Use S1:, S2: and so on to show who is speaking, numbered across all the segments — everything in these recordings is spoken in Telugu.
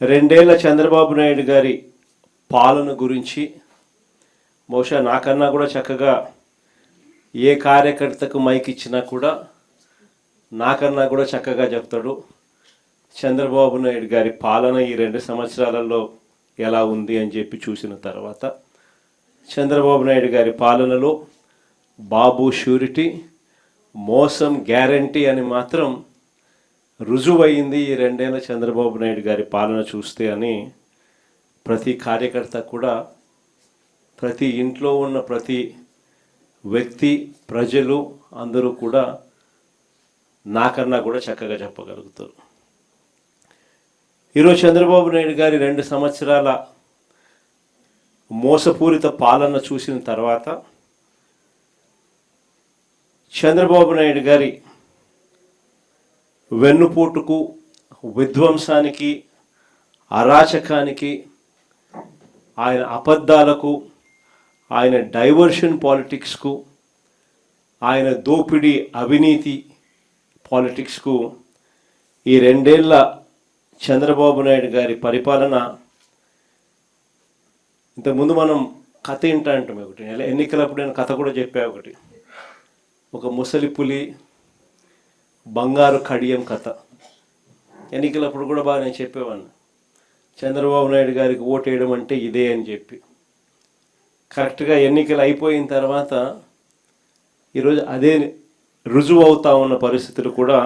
S1: రెండేళ్ల చంద్రబాబు నాయుడు గారి పాలన గురించి బహుశా నాకన్నా కూడా చక్కగా ఏ కార్యకర్తకు మైక్ ఇచ్చినా కూడా నాకన్నా కూడా చక్కగా చెప్తాడు. చంద్రబాబు నాయుడు గారి పాలన ఈ 2 సంవత్సరాలలో ఎలా ఉంది అని చెప్పి చూసిన తర్వాత చంద్రబాబు నాయుడు గారి పాలనలో బాబు షూరిటీ, మోసం గ్యారంటీ అని మాత్రం రుజువైంది ఈ 2 ఏళ్ల చంద్రబాబు నాయుడు గారి పాలన చూస్తే అని ప్రతి కార్యకర్త కూడా, ప్రతి ఇంట్లో ఉన్న ప్రతి వ్యక్తి, ప్రజలు అందరూ కూడా నాకన్నా కూడా చక్కగా చెప్పగలుగుతారు. ఈరోజు చంద్రబాబు నాయుడు గారి 2 సంవత్సరాల మోసపూరిత పాలన చూసిన తర్వాత చంద్రబాబు నాయుడు గారి వెన్నుపోటుకు, విధ్వంసానికి, అరాచకానికి, ఆయన అబద్ధాలకు, ఆయన డైవర్షన్ పాలిటిక్స్కు, ఆయన దోపిడీ అవినీతి పాలిటిక్స్కు ఈ 2 ఏళ్ల చంద్రబాబు నాయుడు గారి పరిపాలన. ఇంతకుముందు మనం కథ ఏంటా అంటాం, ఒకటి ఎన్నికలప్పుడు నేను కథ కూడా చెప్పా. ఒకటి ఒక ముసలి పులి బంగారు కడియం కథ. ఎన్నికలప్పుడు కూడా బాగా నేను చెప్పేవాడిని, చంద్రబాబు నాయుడు గారికి ఓటు వేయడం అంటే ఇదే అని చెప్పి. కరెక్ట్గా ఎన్నికలు అయిపోయిన తర్వాత ఈరోజు అదే రుజువు అవుతా ఉన్న పరిస్థితులు కూడా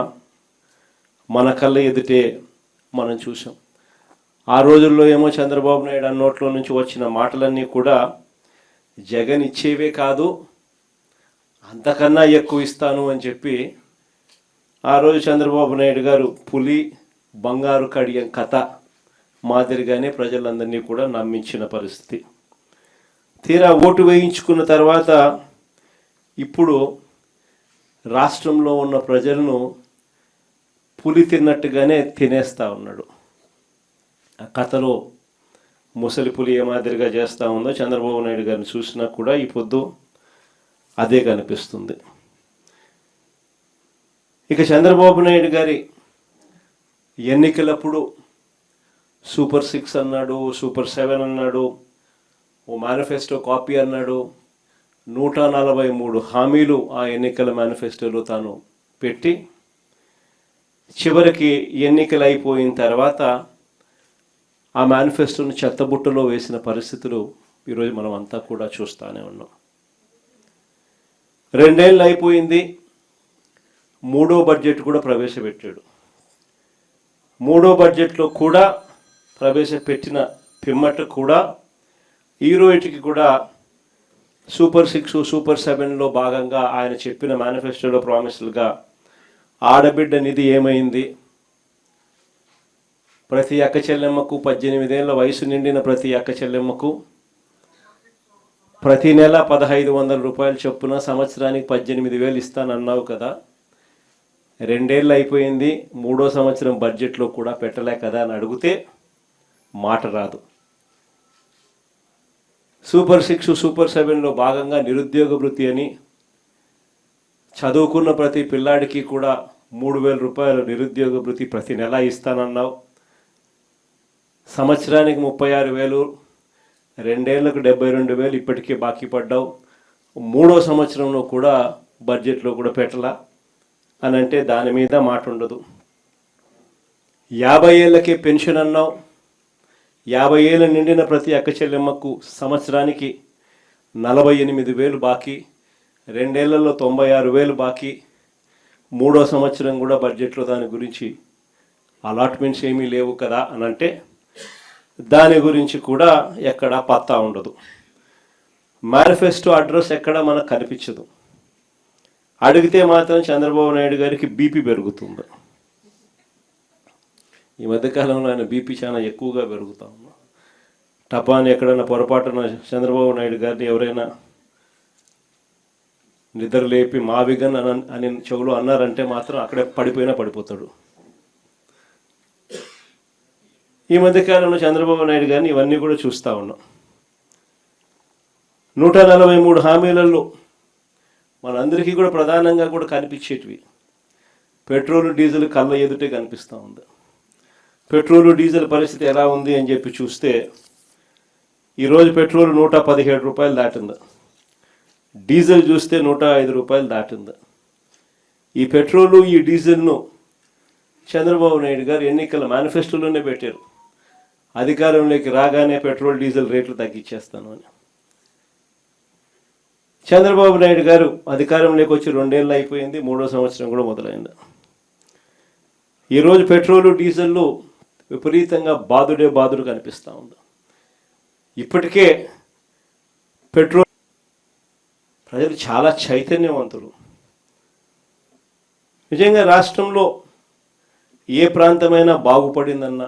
S1: మన కళ్ళ ఎదుటే మనం చూసాం. ఆ రోజుల్లో ఏమో చంద్రబాబు నాయుడు అన్నోట్లో నుంచి వచ్చిన మాటలన్నీ కూడా జగన్ ఇచ్చేవే కాదు, అంతకన్నా ఎక్కువ ఇస్తాను అని చెప్పి ఆ రోజు చంద్రబాబు నాయుడు గారు పులి బంగారు కడియం కథ మాదిరిగానే ప్రజలందరినీ కూడా నమ్మించిన పరిస్థితి. తీరా ఓటు వేయించుకున్న తర్వాత ఇప్పుడు రాష్ట్రంలో ఉన్న ప్రజలను పులి తిన్నట్టుగానే తినేస్తూ ఉన్నాడు. ఆ కథలో ముసలి పులి ఏ మాదిరిగా చేస్తూ ఉందో చంద్రబాబు నాయుడు గారిని చూసినా కూడా ఈ పొద్దు అదే కనిపిస్తుంది. ఇక చంద్రబాబు నాయుడు గారి ఎన్నికలప్పుడు సూపర్ 6 అన్నాడు, సూపర్ 7 అన్నాడు, ఓ మేనిఫెస్టో కాపీ అన్నాడు. 143 హామీలు ఆ ఎన్నికల మేనిఫెస్టోలో తాను పెట్టి చివరికి ఎన్నికలు అయిపోయిన తర్వాత ఆ మేనిఫెస్టోను చెత్తబుట్టలో వేసిన పరిస్థితులు ఈరోజు మనం అంతా కూడా చూస్తూనే ఉన్నాం. 2 ఏళ్ళు అయిపోయింది, 3వ బడ్జెట్ కూడా ప్రవేశపెట్టాడు. 3వ బడ్జెట్లో కూడా ప్రవేశపెట్టిన పిమ్మట కూడా ఈ రోజుకి కూడా సూపర్ 6, సూపర్ 7లో భాగంగా ఆయన చెప్పిన మేనిఫెస్టోలో ప్రామిస్లుగా ఆడబిడ్డ నిధి ఏమైంది, ప్రతి అక్క చెల్లెమ్మకు 18 ఏళ్ల వయసు నిండిన ప్రతి అక్క చెల్లెమ్మకు ప్రతి నెల 1500 రూపాయలు చొప్పున సంవత్సరానికి 18,000 ఇస్తానన్నావు కదా, 2 ఏళ్ళు అయిపోయింది, 3వ సంవత్సరం బడ్జెట్లో కూడా పెట్టలే కదా అని అడిగితే మాట రాదు. సూపర్ 6, సూపర్ 7లో భాగంగా నిరుద్యోగ వృత్తి అని, చదువుకున్న ప్రతి పిల్లాడికి కూడా 3,000 రూపాయలు నిరుద్యోగ వృత్తి ప్రతి నెల ఇస్తానన్నావు. సంవత్సరానికి 36,000, 2 ఏళ్లకు 72,000 ఇప్పటికే బాకీ పడ్డావు. 3వ సంవత్సరంలో కూడా బడ్జెట్లో కూడా పెట్టలా అని అంటే దాని మీద మాట ఉండదు. 50 ఏళ్ళకే పెన్షన్ అన్నావు. 50 ఏళ్ళు నిండిన ప్రతి అక్క చెల్లెమ్మకు సంవత్సరానికి 48,000 బాకీ, 2 ఏళ్లలో 96,000 బాకీ. 3వ సంవత్సరం కూడా బడ్జెట్లో దాని గురించి అలాట్మెంట్స్ ఏమీ లేవు కదా అని అంటే దాని గురించి కూడా ఎక్కడా పత్తా ఉండదు. మేనిఫెస్టో అడ్రస్ ఎక్కడా మనకు కనిపించదు. అడిగితే మాత్రం చంద్రబాబు నాయుడు గారికి బీపీ పెరుగుతుంది. ఈ మధ్యకాలంలో ఆయన బీపీ చాలా ఎక్కువగా పెరుగుతూ ఉంది. టపాని ఎక్కడైనా పొరపాటున చంద్రబాబు నాయుడు గారిని ఎవరైనా నిద్ర లేపి మావిగన్ అని చెవులు అన్నారంటే మాత్రం అక్కడే పడిపోతాడు. ఈ మధ్యకాలంలో చంద్రబాబు నాయుడు గారిని ఇవన్నీ కూడా చూస్తూ ఉన్నాం. 143 హామీలలో మనందరికీ కూడా ప్రధానంగా కూడా కనిపించేటివి పెట్రోల్, డీజిల్ కళ్ళ ఎదుటే కనిపిస్తూ ఉంది. పెట్రోలు డీజిల్ పరిస్థితి ఎలా ఉంది అని చెప్పి చూస్తే ఈరోజు పెట్రోల్ 117 రూపాయలు దాటింది, డీజిల్ చూస్తే 105 రూపాయలు దాటింది. ఈ పెట్రోలు ఈ డీజిల్ను చంద్రబాబు నాయుడు గారు ఎన్నికల మేనిఫెస్టోలోనే పెట్టారు, అధికారంలోకి రాగానే పెట్రోల్ డీజిల్ రేట్లు తగ్గించేస్తాను అని. చంద్రబాబు నాయుడు గారు అధికారంలోకి వచ్చి 2 ఏళ్ళు అయిపోయింది, 3వ సంవత్సరం కూడా మొదలైంది. ఈరోజు పెట్రోలు డీజిల్లు విపరీతంగా బాదుడు కనిపిస్తూ ఉంది. ఇప్పటికే పెట్రోల్ ప్రజలు చాలా చైతన్యవంతులు. నిజంగా రాష్ట్రంలో ఏ ప్రాంతమైనా బాగుపడిందన్నా,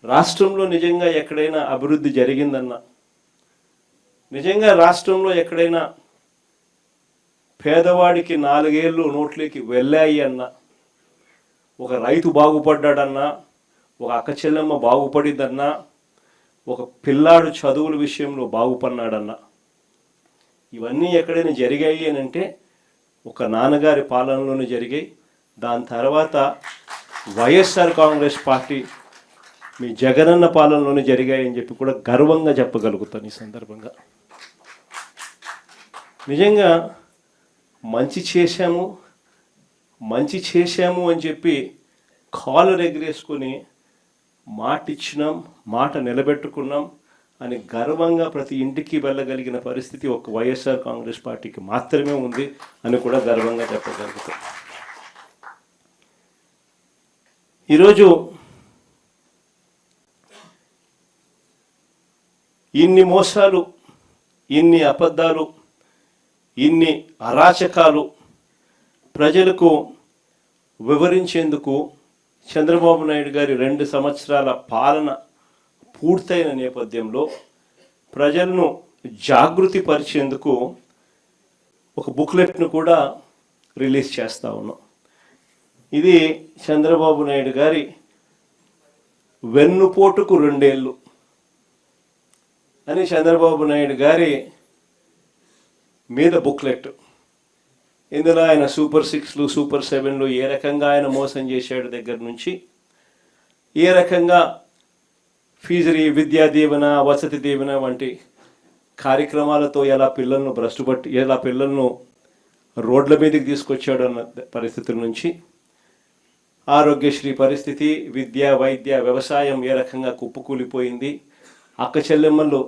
S1: రాష్ట్రంలో నిజంగా ఎక్కడైనా అభివృద్ధి జరిగిందన్నా, నిజంగా రాష్ట్రంలో ఎక్కడైనా పేదవాడికి 4 ఏళ్ళు నోట్లోకి వెళ్ళాయి అన్నా, ఒక రైతు బాగుపడ్డాడన్నా, ఒక అక్క చెల్లెమ్మ బాగుపడిద్దన్నా, ఒక పిల్లాడు చదువుల విషయంలో బాగుపడినాడన్నా, ఇవన్నీ ఎక్కడైనా జరిగాయి అని అంటే ఒక నాన్నగారి పాలనలోనే జరిగాయి. దాని తర్వాత వైఎస్ఆర్ కాంగ్రెస్ పార్టీ మీ జగనన్న పాలనలోనే జరిగాయని చెప్పి కూడా గర్వంగా చెప్పగలుగుతాను ఈ సందర్భంగా. నిజంగా మంచి చేశాము అని చెప్పి కాలర్ ఎగిరేసుకొని మాట ఇచ్చినాం, మాట నిలబెట్టుకున్నాం అని గర్వంగా ప్రతి ఇంటికి వెళ్ళగలిగిన పరిస్థితి ఒక వైఎస్ఆర్ కాంగ్రెస్ పార్టీకి మాత్రమే ఉంది అని కూడా గర్వంగా చెప్పగలుగుతాం. ఈరోజు ఇన్ని మోసాలు, ఇన్ని అబద్ధాలు, ఇన్ని అరాచకాలు ప్రజలకు వివరించేందుకు చంద్రబాబు నాయుడు గారి 2 సంవత్సరాల పాలన పూర్తయిన నేపథ్యంలో ప్రజలను జాగృతి పరిచేందుకు ఒక బుక్లెట్ను కూడా రిలీజ్ చేస్తూ ఉన్నాం. ఇది చంద్రబాబు నాయుడు గారి వెన్నుపోటుకు 2 ఏళ్ళు అని చంద్రబాబు నాయుడు గారి మీద బుక్లెట్. ఇందులో ఆయన సూపర్ 6లు, సూపర్ 7లు ఏ రకంగా ఆయన మోసం చేశాడు దగ్గర నుంచి, ఏ రకంగా ఫీజు విద్యా దీవెన, వసతి దీవెన వంటి కార్యక్రమాలతో ఎలా పిల్లలను రోడ్ల మీదకి తీసుకొచ్చాడు అన్న పరిస్థితుల నుంచి, ఆరోగ్యశ్రీ పరిస్థితి, విద్య, వైద్య, వ్యవసాయం ఏ రకంగా కుప్పకూలిపోయింది, అక్క చెల్లెమ్మలు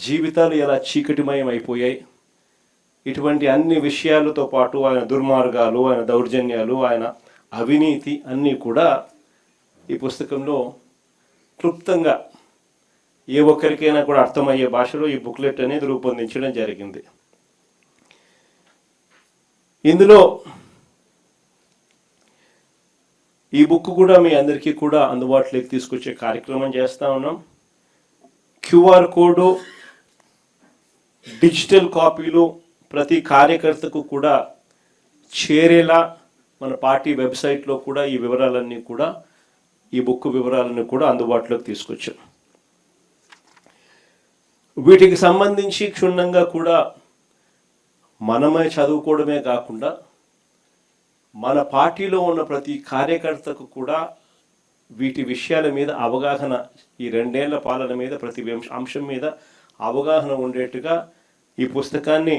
S1: జీవితాలు ఎలా చీకటిమయం అయిపోయాయి, ఇటువంటి అన్ని విషయాలతో పాటు ఆయన దుర్మార్గాలు, ఆయన దౌర్జన్యాలు, ఆయన అవినీతి అన్నీ కూడా ఈ పుస్తకంలో క్లుప్తంగా ఏ ఒక్కరికైనా కూడా అర్థమయ్యే భాషలో ఈ బుక్లెట్ అనేది రూపొందించడం జరిగింది. ఇందులో ఈ బుక్ కూడా మీ అందరికీ కూడా అందుబాటులోకి తీసుకొచ్చే కార్యక్రమం చేస్తూ ఉన్నాం. క్యూఆర్ కోడ్, డిజిటల్ కాపీలు ప్రతి కార్యకర్తకు కూడా చేరేలా మన పార్టీ వెబ్సైట్లో కూడా ఈ వివరాలన్నీ కూడా, ఈ బుక్ వివరాలన్నీ కూడా అందుబాటులోకి తీసుకొచ్చాం. వీటికి సంబంధించి క్షుణ్ణంగా కూడా మనమే చదువుకోవడమే కాకుండా మన పార్టీలో ఉన్న ప్రతి కార్యకర్తకు కూడా వీటి విషయాల మీద అవగాహన, ఈ 2 ఏళ్ల పాలన మీద ప్రతి అంశం మీద అవగాహన ఉండేట్టుగా ఈ పుస్తకాన్ని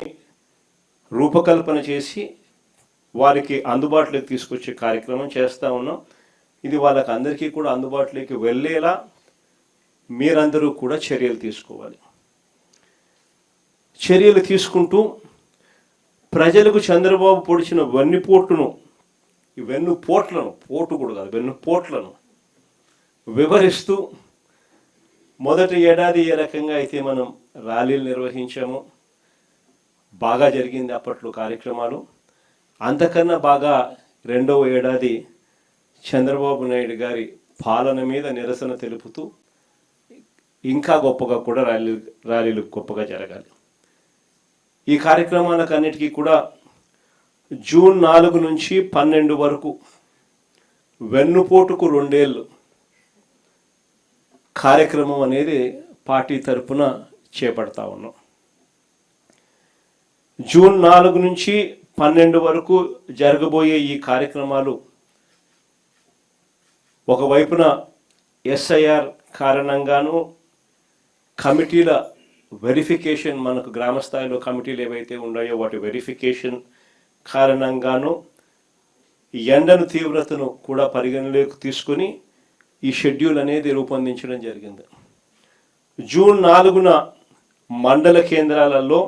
S1: రూపకల్పన చేసి వారికి అందుబాటులోకి తీసుకొచ్చే కార్యక్రమం చేస్తూ ఉన్నాం. ఇది వాళ్ళకి అందరికీ కూడా అందుబాటులోకి వెళ్ళేలా మీరందరూ కూడా చర్యలు తీసుకోవాలి. చర్యలు తీసుకుంటూ ప్రజలకు చంద్రబాబు పొడిచిన వెన్నుపోట్లను వివరిస్తూ మొదటి ఏడాది ఏ రకంగా అయితే మనం ర్యాలీలు నిర్వహించామో బాగా జరిగింది అప్పట్లో కార్యక్రమాలు, అంతకన్నా బాగా 2వ ఏడాది చంద్రబాబు నాయుడు గారి పాలన మీద నిరసన తెలుపుతూ ఇంకా గొప్పగా కూడా ర్యాలీలు గొప్పగా జరగాలి. ఈ కార్యక్రమాలకు అన్నిటికీ కూడా జూన్ 4 నుంచి 12 వరకు వెన్నుపోటుకు 2 ఏళ్ళు కార్యక్రమం అనేది పార్టీ తరఫున చేపడతా ఉన్నాం. జూన్ 4 నుంచి 12 వరకు జరగబోయే ఈ కార్యక్రమాలు ఒకవైపున ఎస్ఐఆర్ కారణంగాను కమిటీల వెరిఫికేషన్, మనకు గ్రామ స్థాయిలో కమిటీలు ఏవైతే ఉన్నాయో వాటి వెరిఫికేషన్ కారణంగాను ఎండను తీవ్రతను కూడా పరిగణలోకి తీసుకొని ఈ షెడ్యూల్ అనేది రూపొందించడం జరిగింది. జూన్ 4న మండల కేంద్రాలలో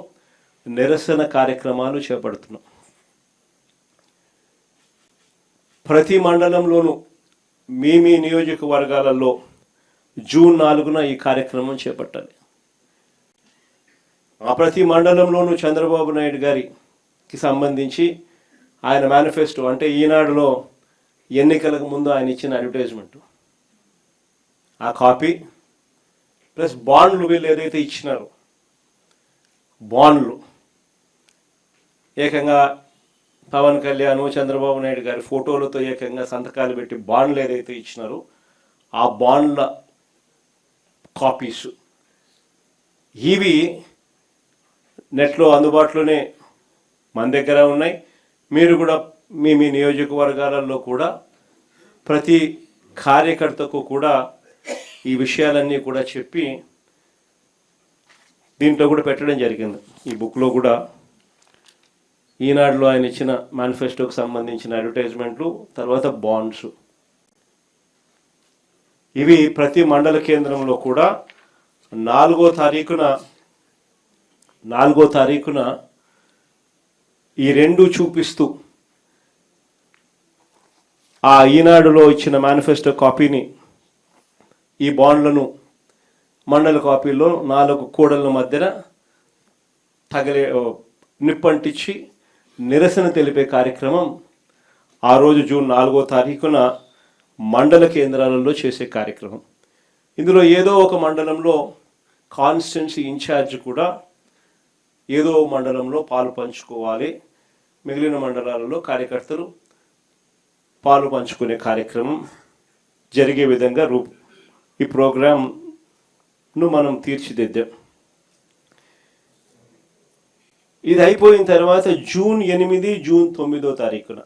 S1: నిరసన కార్యక్రమాలు చేపడుతున్నాం. ప్రతి మండలంలోనూ మీ నియోజకవర్గాలలో జూన్ 4న ఈ కార్యక్రమం చేపట్టాలి. ఆ ప్రతి మండలంలోనూ చంద్రబాబు నాయుడు గారికి సంబంధించి ఆయన మేనిఫెస్టో, అంటే ఈనాడులో ఎన్నికలకు ముందు ఆయన ఇచ్చిన అడ్వర్టైజ్మెంట్, ఆ కాపీ ప్లస్ బాండ్లు వీళ్ళు ఏదైతే ఇచ్చినారో బాండ్లు, ఏకంగా పవన్ కళ్యాణ్ చంద్రబాబు నాయుడు గారి ఫోటోలతో ఏకంగా సంతకాలు పెట్టి బాండ్లు ఏదైతే ఇచ్చినారో ఆ బాండ్ల కాపీస్ ఇవి నెట్లో అందుబాటులోనే మన దగ్గర ఉన్నాయి. మీరు కూడా మీ నియోజకవర్గాలలో కూడా ప్రతి కార్యకర్తకు కూడా ఈ విషయాలన్నీ కూడా చెప్పి దీంట్లో కూడా పెట్టడం జరిగింది. ఈ బుక్లో కూడా ఈనాడులో ఆయన ఇచ్చిన మేనిఫెస్టోకి సంబంధించిన అడ్వర్టైజ్మెంట్లు, తర్వాత బాండ్స్, ఇవి ప్రతి మండల కేంద్రంలో కూడా 4వ తారీఖున ఈ రెండు చూపిస్తూ ఆ ఈనాడులో ఇచ్చిన మేనిఫెస్టో కాపీని, ఈ బాండ్లను మండల కాపీలో 4 కూడళ్ళ మధ్యన నిప్పంటించి నిరసన తెలిపే కార్యక్రమం ఆ రోజు జూన్ 4వ తారీఖున మండల కేంద్రాలలో చేసే కార్యక్రమం. ఇందులో ఏదో ఒక మండలంలో కాన్స్టిట్యున్సీ ఇన్ఛార్జ్ కూడా ఏదో మండలంలో పాలు పంచుకోవాలి, మిగిలిన మండలాలలో కార్యకర్తలు పాలు పంచుకునే కార్యక్రమం జరిగే విధంగా ఈ ప్రోగ్రాంను మనం తీర్చిదిద్దాం. ఇది అయిపోయిన తర్వాత జూన్ 8, జూన్ 9వ తారీఖున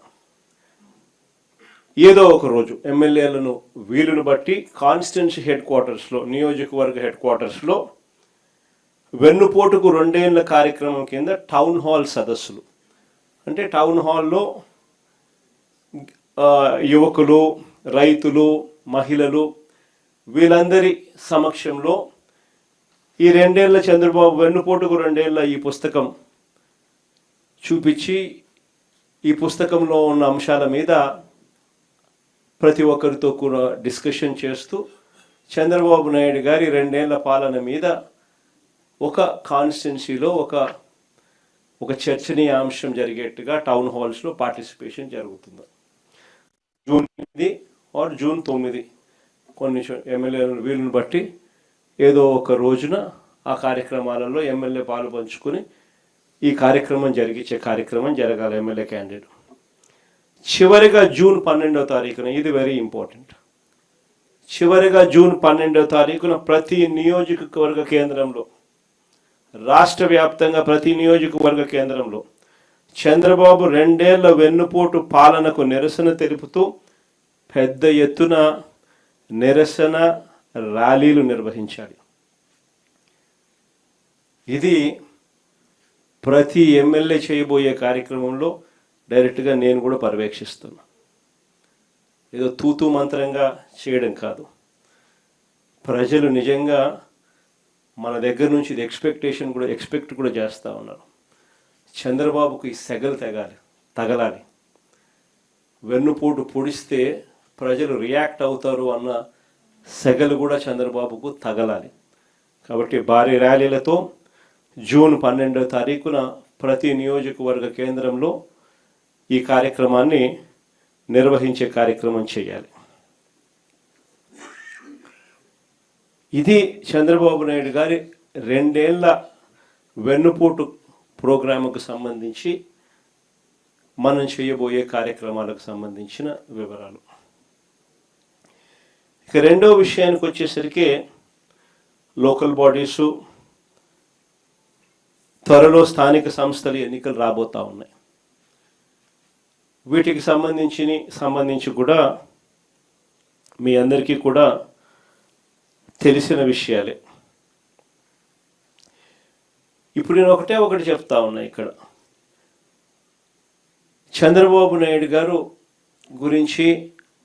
S1: ఏదో ఒక రోజు ఎమ్మెల్యేలను వీలును బట్టి కాన్స్టిట్యున్సీ హెడ్ క్వార్టర్స్లో, నియోజకవర్గ హెడ్ క్వార్టర్స్లో వెన్నుపోటుకు 2 ఏళ్ల కార్యక్రమం కింద టౌన్ హాల్ సదస్సులు, అంటే టౌన్ హాల్లో యువకులు, రైతులు, మహిళలు వీళ్ళందరి సమక్షంలో ఈ 2 ఏళ్ల చంద్రబాబు వెన్నుపోటుకు 2 ఏళ్ల ఈ పుస్తకం చూపించి ఈ పుస్తకంలో ఉన్న అంశాల మీద ప్రతి ఒక్కరితో కూడా డిస్కషన్ చేస్తూ చంద్రబాబు నాయుడు గారి 2 ఏళ్ల పాలన మీద ఒక కాన్స్టిట్యున్సీలో ఒక చర్చనీయాంశం జరిగేట్టుగా టౌన్ హాల్స్లో పార్టిసిపేషన్ జరుగుతుంది. జూన్ 8 ఆర్ జూన్ 9 కొన్ని ఎమ్మెల్యేలను వీలును బట్టి ఏదో ఒక రోజున ఆ కార్యక్రమాలలో ఎమ్మెల్యే పాలు పంచుకొని ఈ కార్యక్రమం జరిగించే కార్యక్రమం జరగాలి ఎమ్మెల్యే క్యాండిడేట్. చివరిగా జూన్ 12వ తారీఖున, ఇది వెరీ ఇంపార్టెంట్, చివరిగా జూన్ 12వ తారీఖున ప్రతి నియోజకవర్గ కేంద్రంలో, రాష్ట్ర వ్యాప్తంగా ప్రతి నియోజకవర్గ కేంద్రంలో చంద్రబాబు 2 ఏళ్ల వెన్నుపోటు పాలనకు నిరసన తెలుపుతూ పెద్ద ఎత్తున నిరసన ర్యాలీలు నిర్వహించాలి. ఇది ప్రతి ఎమ్మెల్యే చేయబోయే కార్యక్రమంలో డైరెక్ట్గా నేను కూడా పర్యవేక్షిస్తున్నా. ఏదో తూతూ మంత్రంగా చేయడం కాదు. ప్రజలు నిజంగా మన దగ్గర నుంచి ఇది ఎక్స్పెక్ట్ కూడా చేస్తూ ఉన్నారు. చంద్రబాబుకు ఈ సెగలు తగలాలి, వెన్నుపోటు పొడిస్తే ప్రజలు రియాక్ట్ అవుతారు అన్న సెగలు కూడా చంద్రబాబుకు తగలాలి. కాబట్టి భారీ ర్యాలీలతో జూన్ 12వ తారీఖున ప్రతి నియోజకవర్గ కేంద్రంలో ఈ కార్యక్రమాన్ని నిర్వహించే కార్యక్రమం చేయాలి. ఇది చంద్రబాబు నాయుడు గారి 2 ఏళ్ల వెన్నుపోటు ప్రోగ్రాముకు సంబంధించి మనం చేయబోయే కార్యక్రమాలకు సంబంధించిన వివరాలు. ఇక రెండో విషయానికి వచ్చేసరికి లోకల్ బాడీసు, త్వరలో స్థానిక సంస్థల ఎన్నికలు రాబోతూ ఉన్నాయి. వీటికి సంబంధించి కూడా మీ అందరికీ కూడా తెలిసిన విషయాలే. ఇప్పుడు నేను ఒకటి చెప్తా ఉన్నా. ఇక్కడ చంద్రబాబు నాయుడు గారు గురించి,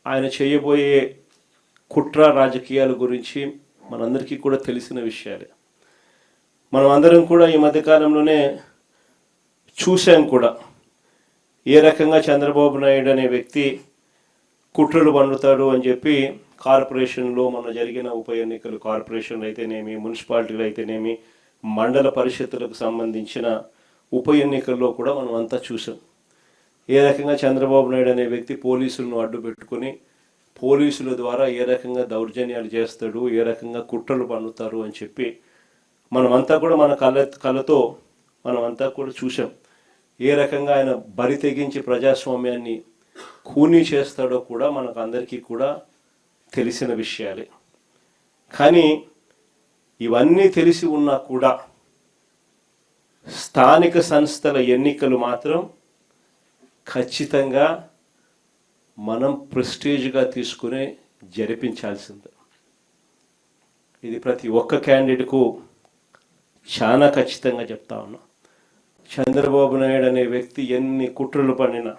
S1: ఆయన చేయబోయే కుట్ర రాజకీయాల గురించి మనందరికీ కూడా తెలిసిన విషయాలే. మనం అందరం కూడా ఈ మధ్యకాలంలోనే చూసాం కూడా ఏ రకంగా చంద్రబాబు నాయుడు అనే వ్యక్తి కుట్రలు పన్నుతాడు అని చెప్పి కార్పొరేషన్లో మన జరిగిన ఉప ఎన్నికలు, కార్పొరేషన్లు అయితేనేమి, మున్సిపాలిటీలు అయితేనేమి, మండల పరిషత్తులకు సంబంధించిన ఉప ఎన్నికల్లో కూడా మనం అంతా చూసాం. ఏ రకంగా చంద్రబాబు నాయుడు అనే వ్యక్తి పోలీసులను అడ్డు పెట్టుకుని పోలీసుల ద్వారా ఏ రకంగా దౌర్జన్యాలు చేస్తాడు, ఏ రకంగా కుట్రలు పన్నుతారు అని చెప్పి మనమంతా కూడా మన కళ్ళతో మనమంతా కూడా చూసాం. ఏ రకంగా ఆయన బరి తెగించి ప్రజాస్వామ్యాన్ని ఖూనీ చేస్తాడో కూడా మనకు అందరికీ కూడా తెలిసిన విషయాలే. కానీ ఇవన్నీ తెలిసి ఉన్నా కూడా స్థానిక సంస్థల ఎన్నికలు మాత్రం ఖచ్చితంగా మనం ప్రెస్టీజ్గా తీసుకుని జరిపించాల్సిందే. ఇది ప్రతి ఒక్క క్యాండిడేట్కు చాలా ఖచ్చితంగా చెప్తా ఉన్నా. చంద్రబాబు నాయుడు అనే వ్యక్తి ఎన్ని కుట్రలు పడినా,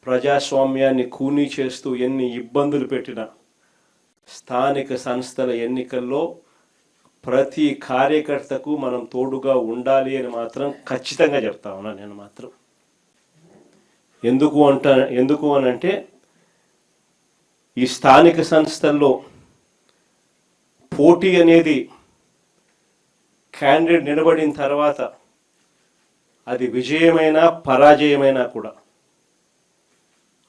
S1: ప్రజాస్వామ్యాన్ని ఖూనీ చేస్తూ ఎన్ని ఇబ్బందులు పెట్టినా, స్థానిక సంస్థల ఎన్నికల్లో ప్రతి కార్యకర్తకు మనం తోడుగా ఉండాలి అని మాత్రం ఖచ్చితంగా చెప్తా ఉన్నా. నేను మాత్రం ఎందుకు అనంటే ఈ స్థానిక సంస్థల్లో పోటీ అనేది క్యాండిడేట్ నిలబడిన తర్వాత అది విజయమైనా పరాజయమైనా కూడా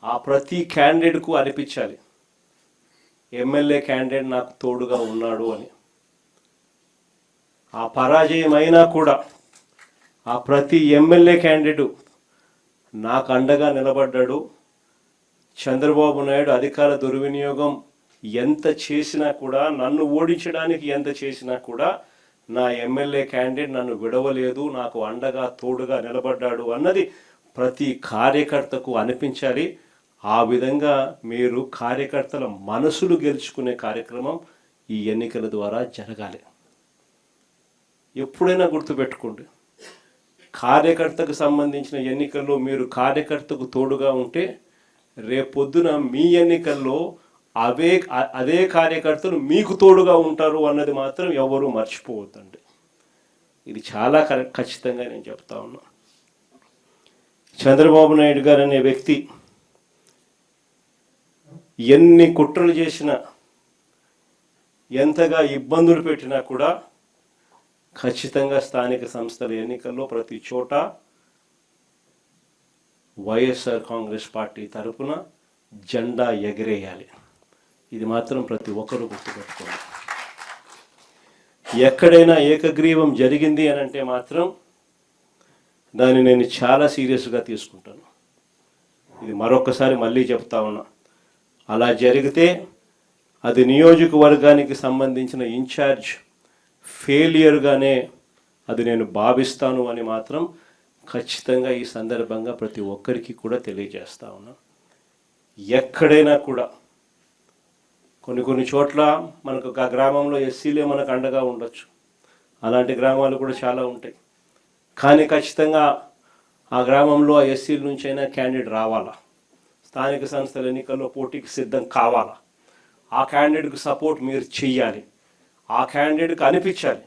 S1: ఆ ప్రతి క్యాండిడేట్కు అనిపించాలి ఎమ్మెల్యే క్యాండిడేట్ నాకు తోడుగా ఉన్నాడు అని. ఆ పరాజయమైనా కూడా ఆ ప్రతి ఎమ్మెల్యే క్యాండిడేట్ నాకు అండగా నిలబడ్డాడు. చంద్రబాబు నాయుడు అధికార దుర్వినియోగం ఎంత చేసినా కూడా, నన్ను ఓడించడానికి ఎంత చేసినా కూడా నా ఎమ్మెల్యే క్యాండిడేట్ నన్ను విడవలేదు, నాకు అండగా తోడుగా నిలబడ్డాడు అన్నది ప్రతి కార్యకర్తకు అనిపించాలి. ఆ విధంగా మీరు కార్యకర్తల మనసులు గెలుచుకునే కార్యక్రమం ఈ ఎన్నికల ద్వారా జరగాలి. ఎప్పుడైనా గుర్తుపెట్టుకోండి, కార్యకర్తకు సంబంధించిన ఎన్నికల్లో మీరు కార్యకర్తకు తోడుగా ఉంటే రేపొద్దున మీ ఎన్నికల్లో అదే కార్యకర్తలు మీకు తోడుగా ఉంటారు అన్నది మాత్రం ఎవరు మర్చిపోవద్దండి. ఇది చాలా ఖచ్చితంగా నేను చెప్తా ఉన్నా. చంద్రబాబు నాయుడు గారు అనే వ్యక్తి ఎన్ని కుట్రలు చేసినా, ఎంతగా ఇబ్బందులు పెట్టినా కూడా ఖచ్చితంగా స్థానిక సంస్థల ఎన్నికల్లో ప్రతి చోట వైఎస్ఆర్ కాంగ్రెస్ పార్టీ తరఫున జెండా ఎగరేయాలి. ఇది మాత్రం ప్రతి ఒక్కరూ గుర్తుపెట్టుకోవాలి. ఎక్కడైనా ఏకగ్రీవం జరిగింది అని అంటే మాత్రం దాన్ని నేను చాలా సీరియస్గా తీసుకుంటాను. ఇది మరొకసారి మళ్ళీ చెప్తా ఉన్నా. అలా జరిగితే అది నియోజకవర్గానికి సంబంధించిన ఇన్ఛార్జ్ ఫెయిలియర్గానే అది నేను భావిస్తాను అని మాత్రం ఖచ్చితంగా ఈ సందర్భంగా ప్రతి ఒక్కరికి కూడా తెలియజేస్తా ఉన్నా. ఎక్కడైనా కూడా కొన్ని చోట్ల మనకు ఆ గ్రామంలో ఎస్సీలే మనకు అండగా ఉండొచ్చు, అలాంటి గ్రామాలు కూడా చాలా ఉంటాయి. కానీ ఖచ్చితంగా ఆ గ్రామంలో ఆ ఎస్సీల నుంచి అయినా క్యాండిడేట్ రావాలా, స్థానిక సంస్థల ఎన్నికల్లో పోటీకి సిద్ధం కావాలా, ఆ క్యాండిడేట్కి సపోర్ట్ మీరు చెయ్యాలి. ఆ క్యాండిడేట్కి అనిపించాలి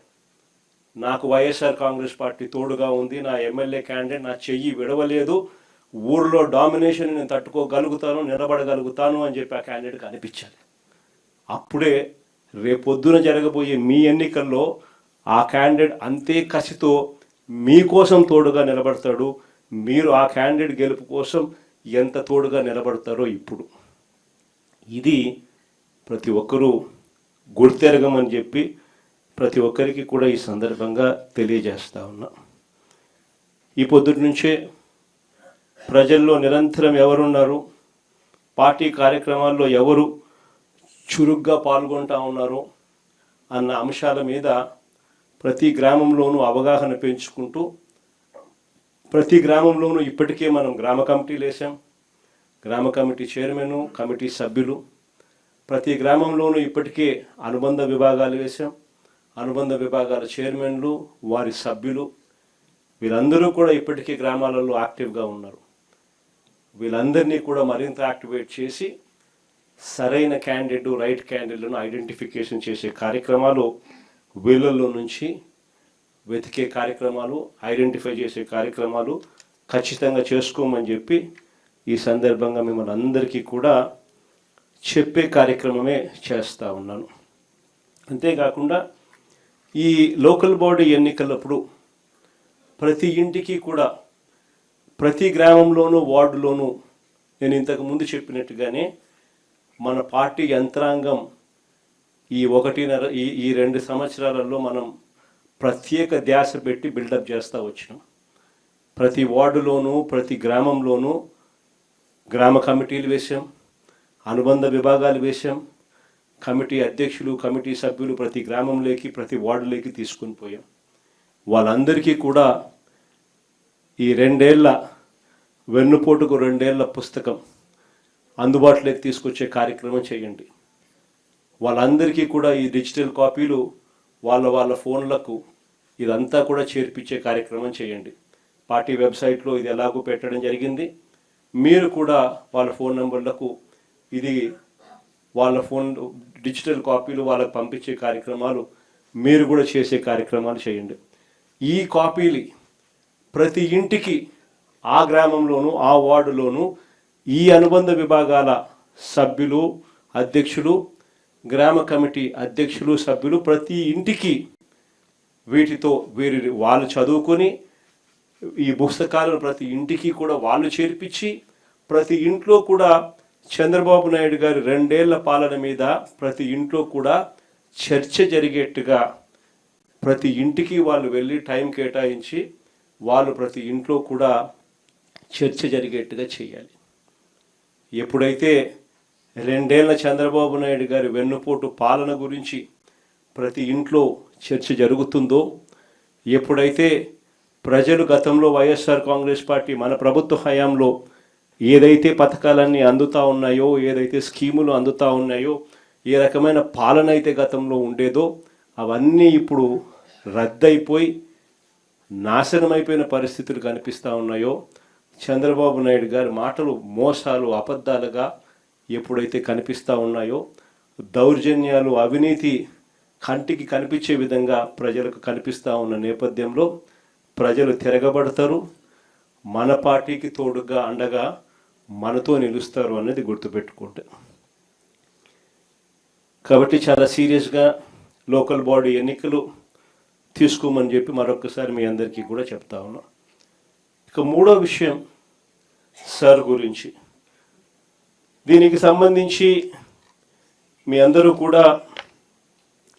S1: నాకు వైఎస్ఆర్ కాంగ్రెస్ పార్టీ తోడుగా ఉంది, నా ఎమ్మెల్యే క్యాండిడేట్ నా చెయ్యి విడవలేదు, ఊర్లో డామినేషన్ నేను తట్టుకోగలుగుతాను, నిలబడగలుగుతాను అని చెప్పి ఆ క్యాండిడేట్కి అనిపించాలి. అప్పుడే రేపొద్దున జరగబోయే మీ ఎన్నికల్లో ఆ క్యాండిడేట్ అంతే కసితో మీకోసం తోడుగా నిలబడతాడు. మీరు ఆ క్యాండిడేట్ గెలుపు కోసం ఎంత తోడుగా నిలబడతారో ఇప్పుడు ఇది ప్రతి ఒక్కరూ గుర్తెరగమని చెప్పి ప్రతి ఒక్కరికి కూడా ఈ సందర్భంగా తెలియజేస్తా ఉన్నా. ఈ పొద్దుటి నుంచే ప్రజల్లో నిరంతరం ఎవరున్నారు, పార్టీ కార్యక్రమాల్లో ఎవరు చురుగ్గా పాల్గొంటూ ఉన్నారు అన్న అంశాల మీద ప్రతి గ్రామంలోనూ అవగాహన పెంచుకుంటూ, ప్రతి గ్రామంలోనూ ఇప్పటికే మనం గ్రామ కమిటీలు వేసాం. గ్రామ కమిటీ చైర్మన్, కమిటీ సభ్యులు ప్రతి గ్రామంలోనూ ఇప్పటికే అనుబంధ విభాగాలు వేశాం. అనుబంధ విభాగాల చైర్మన్లు, వారి సభ్యులు వీళ్ళందరూ కూడా ఇప్పటికే గ్రామాలలో యాక్టివ్గా ఉన్నారు. వీళ్ళందరినీ కూడా మరింత యాక్టివేట్ చేసి సరైన క్యాండిడేట్, రైట్ క్యాండిడేట్లను ఐడెంటిఫికేషన్ చేసే కార్యక్రమాలు, వీళ్ళల్లో నుంచి వెతికే కార్యక్రమాలు, ఐడెంటిఫై చేసే కార్యక్రమాలు ఖచ్చితంగా చేసుకోమని చెప్పి ఈ సందర్భంగా మిమ్మల్ని అందరికీ కూడా చెప్పే కార్యక్రమమే చేస్తూ ఉన్నాను. అంతేకాకుండా ఈ లోకల్ బాడీ ఎన్నికలప్పుడు ప్రతి ఇంటికి కూడా, ప్రతి గ్రామంలోనూ, వార్డులోనూ నేను ఇంతకు ముందు చెప్పినట్టుగానే మన పార్టీ యంత్రాంగం ఈ 2 సంవత్సరాలలో మనం ప్రత్యేక ధ్యాస పెట్టి బిల్డప్ చేస్తూ వచ్చినాం. ప్రతి వార్డులోనూ, ప్రతి గ్రామంలోనూ గ్రామ కమిటీలు వేశాం, అనుబంధ విభాగాలు వేశాం, కమిటీ అధ్యక్షులు, కమిటీ సభ్యులు ప్రతి గ్రామంలోకి, ప్రతి వార్డులోకి తీసుకుని పోయాం. వాళ్ళందరికీ కూడా ఈ 2 ఏళ్ల వెన్నుపోటుకు 2 ఏళ్ల పుస్తకం అందుబాటులోకి తీసుకొచ్చే కార్యక్రమం చేయండి. వాళ్ళందరికీ కూడా ఈ డిజిటల్ కాపీలు వాళ్ళ ఫోన్లకు ఇదంతా కూడా చేర్పించే కార్యక్రమం చేయండి. పార్టీ వెబ్సైట్లో ఇది ఎలాగో పెట్టడం జరిగింది. మీరు కూడా వాళ్ళ ఫోన్ నెంబర్లకు ఇది వాళ్ళ ఫోన్ డిజిటల్ కాపీలు వాళ్ళకు పంపించే కార్యక్రమాలు మీరు కూడా చేసే కార్యక్రమాలు చేయండి. ఈ కాపీలు ప్రతి ఇంటికి, ఆ గ్రామంలోనూ, ఆ వార్డులోనూ ఈ అనుబంధ విభాగాల సభ్యులు, అధ్యక్షులు, గ్రామ కమిటీ అధ్యక్షులు, సభ్యులు ప్రతి ఇంటికి వీటితో వాళ్ళు చదువుకొని ఈ పుస్తకాలను ప్రతి ఇంటికి కూడా వాళ్ళు చేర్పించి, ప్రతి ఇంట్లో కూడా చంద్రబాబు నాయుడు గారి 2 ఏళ్ల పాలన మీద ప్రతి ఇంట్లో కూడా చర్చ జరిగేట్టుగా ప్రతి ఇంటికి వాళ్ళు వెళ్ళి టైం కేటాయించి వాళ్ళు ప్రతి ఇంట్లో కూడా చర్చ జరిగేట్టుగా చేయాలి. ఎప్పుడైతే 2 ఏళ్ల చంద్రబాబు నాయుడు గారి వెన్నుపోటు పాలన గురించి ప్రతి ఇంట్లో చర్చ జరుగుతుందో, ఎప్పుడైతే ప్రజలు గతంలో వైఎస్ఆర్ కాంగ్రెస్ పార్టీ మన ప్రభుత్వ హయాంలో ఏదైతే పథకాలన్నీ అందుతూ ఉన్నాయో, ఏదైతే స్కీములు అందుతూ ఉన్నాయో, ఏ రకమైన పాలన అయితే గతంలో ఉండేదో అవన్నీ ఇప్పుడు రద్దయిపోయి నాశనమైపోయిన పరిస్థితులు కనిపిస్తూ ఉన్నాయో, చంద్రబాబు నాయుడు గారి మాటలు మోసాలు, అబద్ధాలుగా ఎప్పుడైతే కనిపిస్తూ ఉన్నాయో, దౌర్జన్యాలు, అవినీతి కంటికి కనిపించే విధంగా ప్రజలకు కనిపిస్తూ ఉన్న నేపథ్యంలో ప్రజలు తిరగబడతారు. మన పార్టీకి తోడుగా, అండగా మనతో నిలుస్తారు అనేది గుర్తుపెట్టుకుంటే. కాబట్టి చాలా సీరియస్గా లోకల్ బాడీ ఎన్నికలు తీసుకోమని చెప్పి మరొకసారి మీ అందరికీ కూడా చెప్తా ఉన్నాం. ఇక 3వ విషయం సార్ గురించి. దీనికి సంబంధించి మీ అందరూ కూడా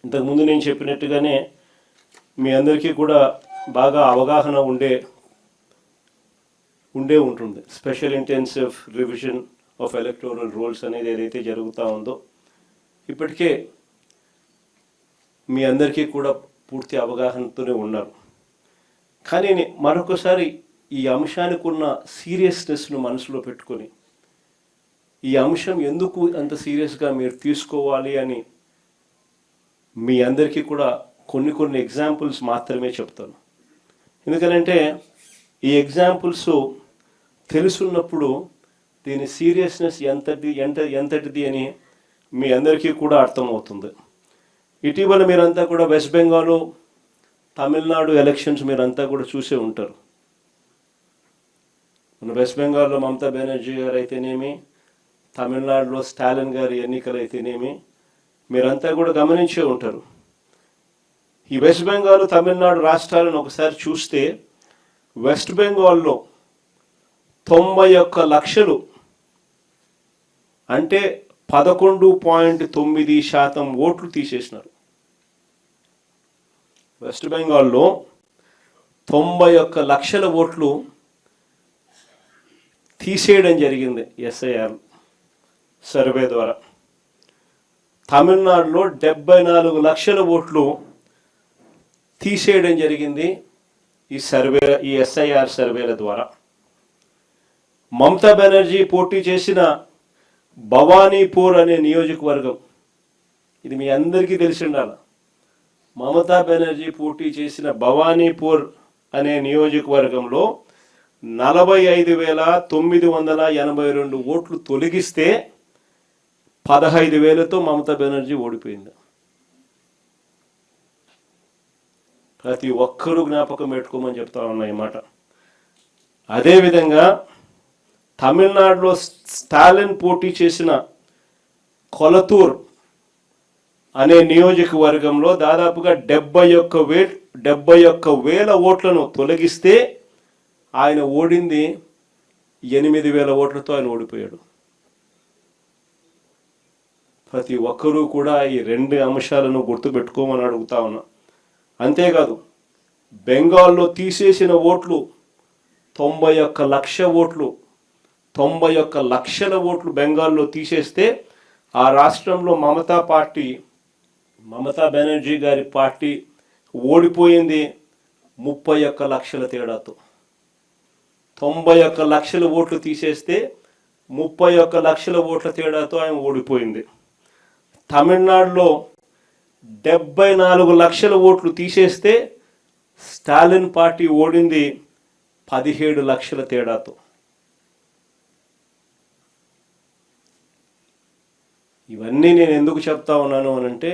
S1: ఇంతకుముందు నేను చెప్పినట్టుగానే మీ అందరికీ కూడా బాగా అవగాహన ఉండే ఉంటుంది. Special intensive revision of electoral rolls అనేది ఏదైతే జరుగుతూ ఉందో ఇప్పటికే మీ అందరికీ కూడా పూర్తి అవగాహనతోనే ఉన్నారు. కానీ మరొకసారి ఈ అంశానికి ఉన్న సీరియస్నెస్ను మనసులో పెట్టుకొని, ఈ అంశం ఎందుకు అంత సీరియస్గా మీరు తీసుకోవాలి అని మీ అందరికీ కూడా కొన్ని ఎగ్జాంపుల్స్ మాత్రమే చెప్తాను. ఎందుకనంటే ఈ ఎగ్జాంపుల్స్ తెలుసున్నప్పుడు దీని సీరియస్నెస్ ఎంతటిది అని మీ అందరికీ కూడా అర్థమవుతుంది. ఇటీవల మీరంతా కూడా వెస్ట్ బెంగాల్, తమిళనాడు ఎలక్షన్స్ మీరంతా కూడా చూసే ఉంటారు. మన వెస్ట్ బెంగాల్లో మమతా బెనర్జీ గారు అయితేనేమి, తమిళనాడులో స్టాలిన్ గారి ఎన్నికలు అయితేనేమి మీరంతా కూడా గమనించే ఉంటారు. ఈ వెస్ట్ బెంగాల్, తమిళనాడు రాష్ట్రాలను ఒకసారి చూస్తే వెస్ట్ బెంగాల్లో 91 లక్షలు అంటే 11.9% ఓట్లు తీసేసినారు. వెస్ట్ బెంగాల్లో 91 లక్షల ఓట్లు తీసేయడం జరిగింది ఎస్ఐఆర్ సర్వే ద్వారా. తమిళనాడులో 74 లక్షల ఓట్లు తీసేయడం జరిగింది ఈ ఎస్ఐఆర్ సర్వేల ద్వారా. మమతా బెనర్జీ పోటీ చేసిన భవానీపూర్ అనే నియోజకవర్గం, ఇది మీ అందరికీ తెలిసి ఉండాలి. మమతా బెనర్జీ పోటీ చేసిన భవానీపూర్ అనే నియోజకవర్గంలో 45,982 ఓట్లు తొలగిస్తే 15,000తో మమతా బెనర్జీ ఓడిపోయింది. ప్రతి ఒక్కరూ జ్ఞాపకం పెట్టుకోమని చెప్తా ఉన్నా ఈ మాట. అదేవిధంగా తమిళనాడులో స్టాలిన్ పోటీ చేసిన కొలతూర్ అనే నియోజకవర్గంలో దాదాపుగా 71,000 ఓట్లను తొలగిస్తే ఆయన ఓడింది 8,000 ఓట్లతో ఆయన ఓడిపోయాడు. ప్రతి ఒక్కరూ కూడా ఈ 2 అంశాలను గుర్తుపెట్టుకోమని అడుగుతా ఉన్నా. అంతేకాదు బెంగాల్లో తీసేసిన ఓట్లు 91 లక్ష ఓట్లు, 91 లక్షల ఓట్లు బెంగాల్లో తీసేస్తే ఆ రాష్ట్రంలో మమతా బెనర్జీ గారి పార్టీ ఓడిపోయింది 31 లక్షల తేడాతో. 91 లక్షల ఓట్లు తీసేస్తే 31 లక్షల ఓట్ల తేడాతో ఆయన ఓడిపోయింది. తమిళనాడులో 74 లక్షల ఓట్లు తీసేస్తే స్టాలిన్ పార్టీ ఓడింది 17 లక్షల తేడాతో. ఇవన్నీ నేను ఎందుకు చెప్తా ఉన్నాను అనంటే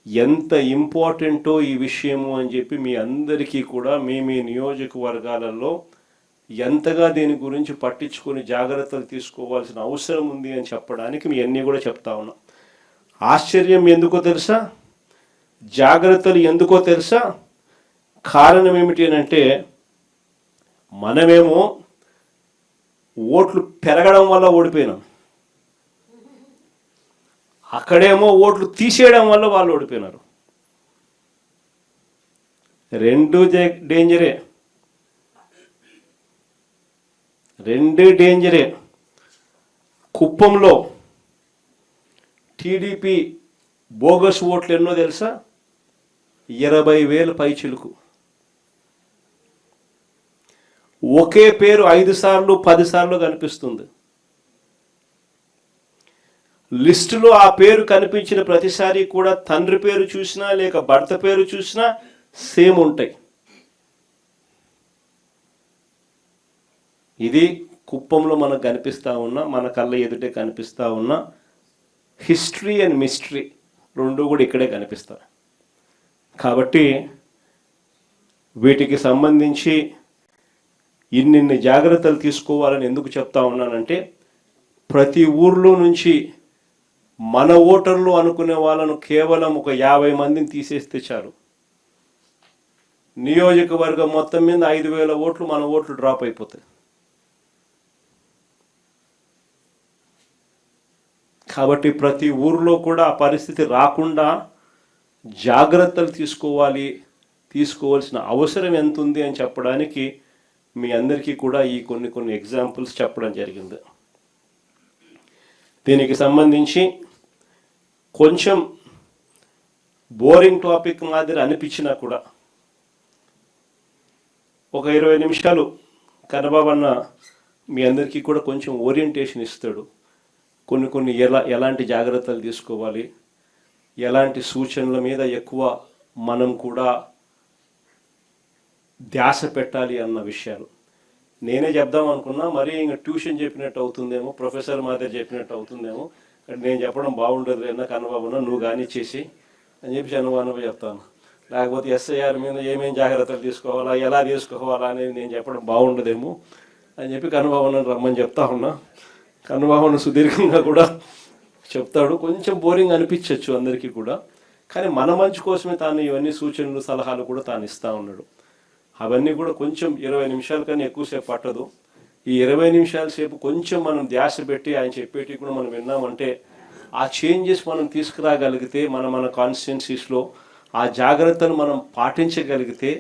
S1: ఎంత ఇంపార్టెంటో ఈ విషయము అని చెప్పి మీ అందరికీ కూడా మీ నియోజకవర్గాలలో ఎంతగా దీని గురించి పట్టించుకొని జాగ్రత్తలు తీసుకోవాల్సిన అవసరం ఉంది అని చెప్పడానికి మీ అన్నీ కూడా చెప్తా ఉన్నా. ఆశ్చర్యం ఎందుకో తెలుసా, జాగ్రత్తలు ఎందుకో తెలుసా? కారణం ఏమిటి అని అంటే మనమేమో ఓట్లు పెరగడం వల్ల ఓడిపోయినాం, అక్కడేమో ఓట్లు తీసేయడం వల్ల వాళ్ళు ఓడిపోయినారు. 2 డేంజరే. కుప్పంలో టీడీపీ బోగస్ ఓట్లు ఎన్నో తెలుసా? 20,000 పైచిలుకు. ఒకే పేరు 5 సార్లు 10 సార్లు కనిపిస్తుంది. లిస్టులో ఆ పేరు కనిపించిన ప్రతిసారి కూడా తండ్రి పేరు చూసినా లేక భర్త పేరు చూసినా సేమ్ ఉంటాయి. ఇది కుప్పంలో మనకు కనిపిస్తూ ఉన్న, మన కళ్ళ ఎదుటే కనిపిస్తూ ఉన్న హిస్టరీ అండ్ మిస్టరీ 2 కూడా ఇక్కడే కనిపిస్తాయి. కాబట్టి వీటికి సంబంధించి ఇన్నిన్ని జాగ్రత్తలు తీసుకోవాలని ఎందుకు చెప్తా ఉన్నానంటే ప్రతి ఊర్లో నుంచి మన ఓటర్లు అనుకునే వాళ్ళను కేవలం ఒక 50 మందిని తీసేస్తే చాలు, నియోజకవర్గం మొత్తం మీద 5,000 ఓట్లు మన ఓట్లు డ్రాప్ అయిపోతాయి. కాబట్టి ప్రతి ఊర్లో కూడా ఆ పరిస్థితి రాకుండా జాగ్రత్తలు తీసుకోవాల్సిన అవసరం ఎంత ఉంది అని చెప్పడానికి మీ అందరికీ కూడా ఈ కొన్ని ఎగ్జాంపుల్స్ చెప్పడం జరిగింది. దీనికి సంబంధించి కొంచెం బోరింగ్ టాపిక్ మాదిరి అనిపించినా కూడా ఒక 20 నిమిషాలు కన్నబాబు అన్న మీ అందరికీ కూడా కొంచెం ఓరియంటేషన్ ఇస్తాడు. కొన్ని ఎలాంటి జాగ్రత్తలు తీసుకోవాలి, ఎలాంటి సూచనల మీద ఎక్కువ మనం కూడా ధ్యాస పెట్టాలి అన్న విషయాలు నేనే చెప్దాం అనుకున్నా. మరి ఇంకా ట్యూషన్ చెప్పినట్టు అవుతుందేమో, ప్రొఫెసర్ మాదిరి చెప్పినట్టు అవుతుందేమో, నేను చెప్పడం బాగుండదు అన్న కన్నబాబున నువ్వు కానీ చేసి అని చెప్పి చనువానవ చెప్తాను. లేకపోతే ఎస్ఐఆర్ మీద ఏమేం జాగ్రత్తలు తీసుకోవాలా, ఎలా తీసుకోవాలా అనేది నేను చెప్పడం బాగుండదేమో అని చెప్పి కన్నబాబును రమ్మని చెప్తా ఉన్నా. కన్నబాబును సుదీర్ఘంగా కూడా చెప్తాడు. కొంచెం బోరింగ్ అనిపించవచ్చు అందరికీ కూడా, కానీ మన మంచి కోసమే తాను ఇవన్నీ సూచనలు సలహాలు కూడా తాను ఇస్తూ ఉన్నాడు. అవన్నీ కూడా కొంచెం 20 నిమిషాల కన్నా ఎక్కువసేపు పట్టదు. ఈ 20 నిమిషాల సేపు కొంచెం మనం ధ్యాస పెట్టి ఆయన చెప్పేటి కూడా మనం విన్నామంటే ఆ చేంజెస్ మనం తీసుకురాగలిగితే మన కాన్స్టిట్యున్సీస్లో ఆ జాగ్రత్తను మనం పాటించగలిగితే,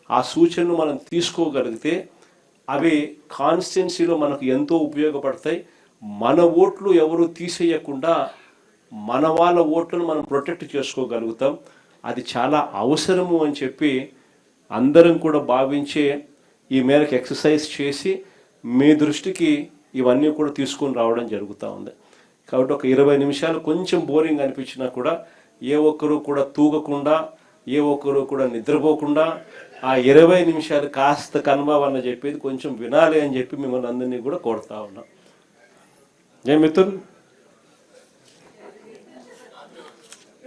S1: ఆ సూచనలు మనం తీసుకోగలిగితే అవి కాన్స్టిట్యున్సీలో మనకు ఎంతో ఉపయోగపడతాయి. మన ఓట్లు ఎవరు తీసేయకుండా మన వాళ్ళ ఓట్లను మనం ప్రొటెక్ట్ చేసుకోగలుగుతాం. అది చాలా అవసరము అని చెప్పి అందరం కూడా భావించే ఈ మేరకు ఎక్సర్సైజ్ చేసి మీ దృష్టికి ఇవన్నీ కూడా తీసుకొని రావడం జరుగుతూ ఉంది. కాబట్టి ఒక 20 నిమిషాలు కొంచెం బోరింగ్ అనిపించినా కూడా ఏ ఒక్కరు కూడా తూగకుండా, ఏ ఒక్కరు కూడా నిద్రపోకుండా ఆ 20 నిమిషాలు కాస్త కనుభవాన్ని చెప్పేది కొంచెం వినాలి అని చెప్పి మిమ్మల్ని అందరినీ కూడా కోరుతా ఉన్నా. ఏం మిత్రులు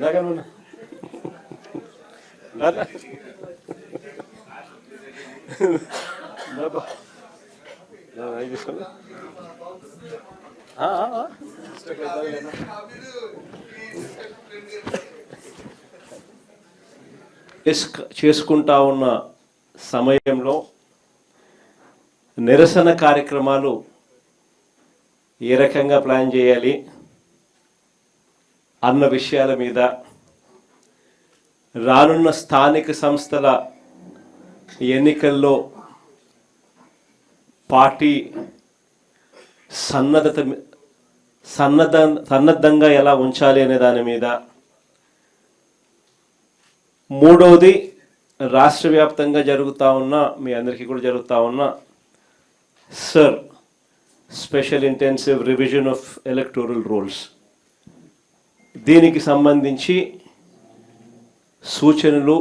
S1: నాకన్నా చేసుకుంటా ఉన్న సమయంలో నిరసన కార్యక్రమాలు ఏ రకంగా ప్లాన్ చేయాలి అన్న విషయాల మీద, రానున్న స్థానిక సంస్థల ఎన్నికల్లో పార్టీ సన్నద్ధంగా ఎలా ఉంచాలి అనే దాని మీద, మూడవది రాష్ట్ర వ్యాప్తంగా జరుగుతూ ఉన్న, మీ అందరికీ కూడా జరుగుతూ ఉన్న sir special intensive revision of electoral rules, దీనికి సంబంధించి సూచనలు,